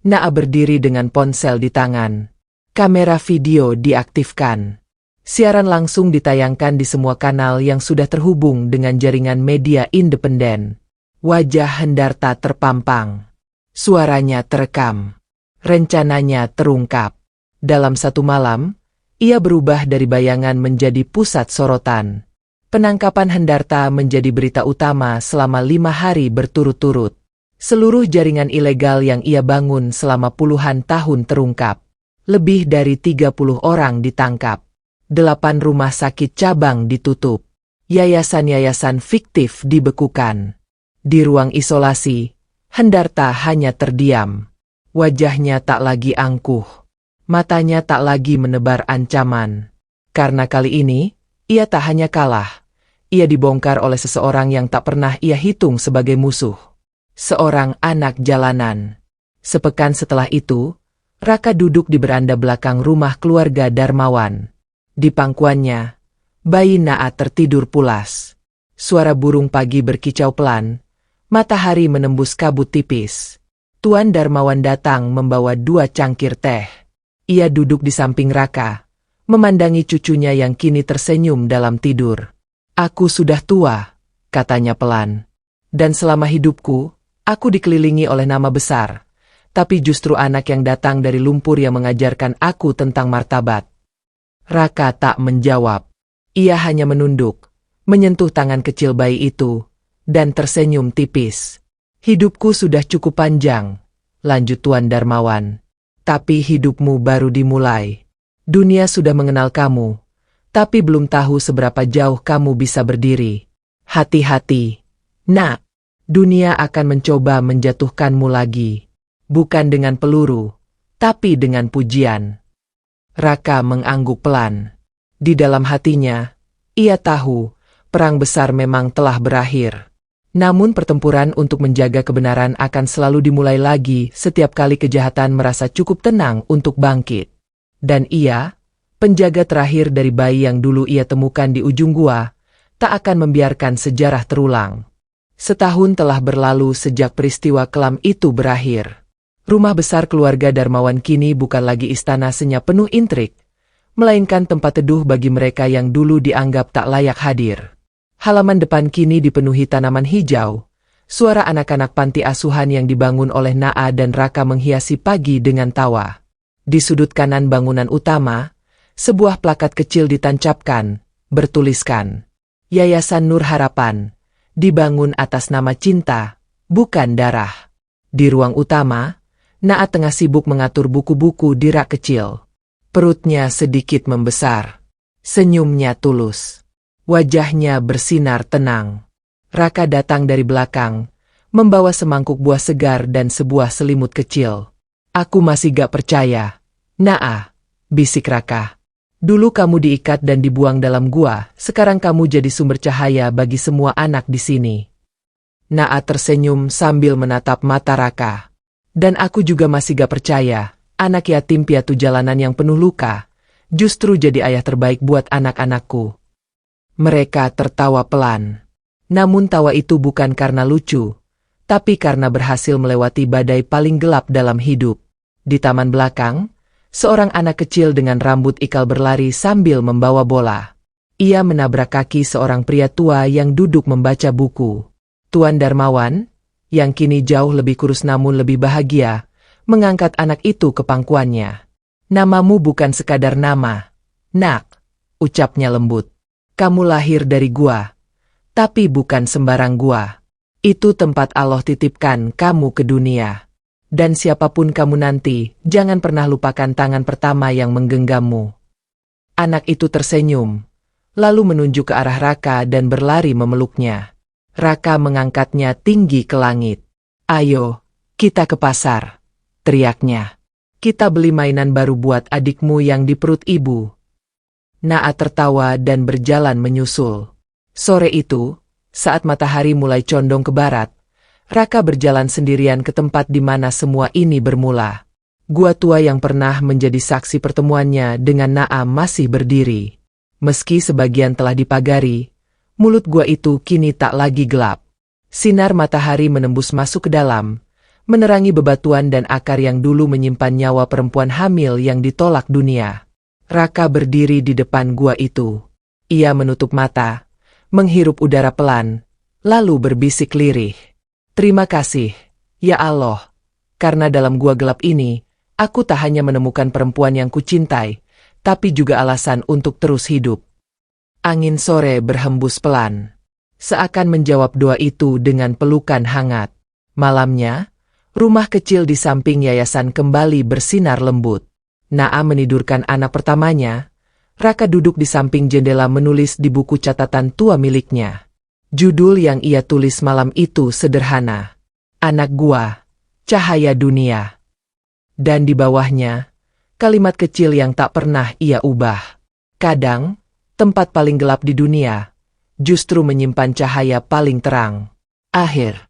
Naa berdiri dengan ponsel di tangan. Kamera video diaktifkan. Siaran langsung ditayangkan di semua kanal yang sudah terhubung dengan jaringan media independen. Wajah Hendarta terpampang. Suaranya terekam. Rencananya terungkap. Dalam satu malam, ia berubah dari bayangan menjadi pusat sorotan. Penangkapan Hendarta menjadi berita utama selama 5 hari berturut-turut. Seluruh jaringan ilegal yang ia bangun selama puluhan tahun terungkap. Lebih dari 30 orang ditangkap. 8 rumah sakit cabang ditutup. Yayasan-yayasan fiktif dibekukan. Di ruang isolasi, Hendarta hanya terdiam. Wajahnya tak lagi angkuh. Matanya tak lagi menebar ancaman. Karena kali ini, ia tak hanya kalah. Ia dibongkar oleh seseorang yang tak pernah ia hitung sebagai musuh. Seorang anak jalanan. Sepekan setelah itu, Raka duduk di beranda belakang rumah keluarga Darmawan. Di pangkuannya, bayi Naa tertidur pulas. Suara burung pagi berkicau pelan, matahari menembus kabut tipis. Tuan Darmawan datang membawa 2 cangkir teh. Ia duduk di samping Raka, memandangi cucunya yang kini tersenyum dalam tidur. Aku sudah tua, katanya pelan. Dan selama hidupku, aku dikelilingi oleh nama besar. Tapi justru anak yang datang dari lumpur yang mengajarkan aku tentang martabat. Raka tak menjawab. Ia hanya menunduk, menyentuh tangan kecil bayi itu, dan tersenyum tipis. Hidupku sudah cukup panjang, lanjut Tuan Darmawan. Tapi hidupmu baru dimulai. Dunia sudah mengenal kamu, tapi belum tahu seberapa jauh kamu bisa berdiri. Hati-hati, Nak. Dunia akan mencoba menjatuhkanmu lagi. Bukan dengan peluru, tapi dengan pujian. Raka mengangguk pelan. Di dalam hatinya, ia tahu perang besar memang telah berakhir. Namun pertempuran untuk menjaga kebenaran akan selalu dimulai lagi setiap kali kejahatan merasa cukup tenang untuk bangkit. Dan ia, penjaga terakhir dari bayi yang dulu ia temukan di ujung gua, tak akan membiarkan sejarah terulang. Setahun telah berlalu sejak peristiwa kelam itu berakhir. Rumah besar keluarga Darmawan kini bukan lagi istana senyap penuh intrik, melainkan tempat teduh bagi mereka yang dulu dianggap tak layak hadir. Halaman depan kini dipenuhi tanaman hijau. Suara anak-anak panti asuhan yang dibangun oleh Naa dan Raka menghiasi pagi dengan tawa. Di sudut kanan bangunan utama, sebuah plakat kecil ditancapkan, bertuliskan, Yayasan Nur Harapan, dibangun atas nama cinta, bukan darah. Di ruang utama, Naa tengah sibuk mengatur buku-buku di rak kecil. Perutnya sedikit membesar. Senyumnya tulus. Wajahnya bersinar tenang. Raka datang dari belakang, membawa semangkuk buah segar dan sebuah selimut kecil. Aku masih gak percaya. Naa, bisik Raka. Dulu kamu diikat dan dibuang dalam gua, sekarang kamu jadi sumber cahaya bagi semua anak di sini. Naa tersenyum sambil menatap mata Raka. Dan aku juga masih gak percaya, anak yatim piatu jalanan yang penuh luka, justru jadi ayah terbaik buat anak-anakku. Mereka tertawa pelan. Namun tawa itu bukan karena lucu, tapi karena berhasil melewati badai paling gelap dalam hidup. Di taman belakang, seorang anak kecil dengan rambut ikal berlari sambil membawa bola. Ia menabrak kaki seorang pria tua yang duduk membaca buku. Tuan Darmawan, yang kini jauh lebih kurus namun lebih bahagia, mengangkat anak itu ke pangkuannya. Namamu bukan sekadar nama, Nak, ucapnya lembut. Kamu lahir dari gua. Tapi bukan sembarang gua. Itu tempat Allah titipkan kamu ke dunia. Dan siapapun kamu nanti, jangan pernah lupakan tangan pertama yang menggenggammu. Anak itu tersenyum, lalu menunjuk ke arah Raka dan berlari memeluknya. Raka mengangkatnya tinggi ke langit. Ayo, kita ke pasar, teriaknya. Kita beli mainan baru buat adikmu yang di perut ibu. Naa tertawa dan berjalan menyusul. Sore itu, saat matahari mulai condong ke barat, Raka berjalan sendirian ke tempat di mana semua ini bermula. Gua tua yang pernah menjadi saksi pertemuannya dengan Naa masih berdiri. Meski sebagian telah dipagari, mulut gua itu kini tak lagi gelap. Sinar matahari menembus masuk ke dalam, menerangi bebatuan dan akar yang dulu menyimpan nyawa perempuan hamil yang ditolak dunia. Raka berdiri di depan gua itu. Ia menutup mata, menghirup udara pelan, lalu berbisik lirih. Terima kasih, ya Allah, karena dalam gua gelap ini, aku tak hanya menemukan perempuan yang kucintai, tapi juga alasan untuk terus hidup. Angin sore berhembus pelan, seakan menjawab doa itu dengan pelukan hangat. Malamnya, rumah kecil di samping yayasan kembali bersinar lembut. Naa menidurkan anak pertamanya. Raka duduk di samping jendela menulis di buku catatan tua miliknya. Judul yang ia tulis malam itu sederhana. Anak gua, cahaya dunia. Dan di bawahnya, kalimat kecil yang tak pernah ia ubah. Kadang, tempat paling gelap di dunia, justru menyimpan cahaya paling terang. Akhir.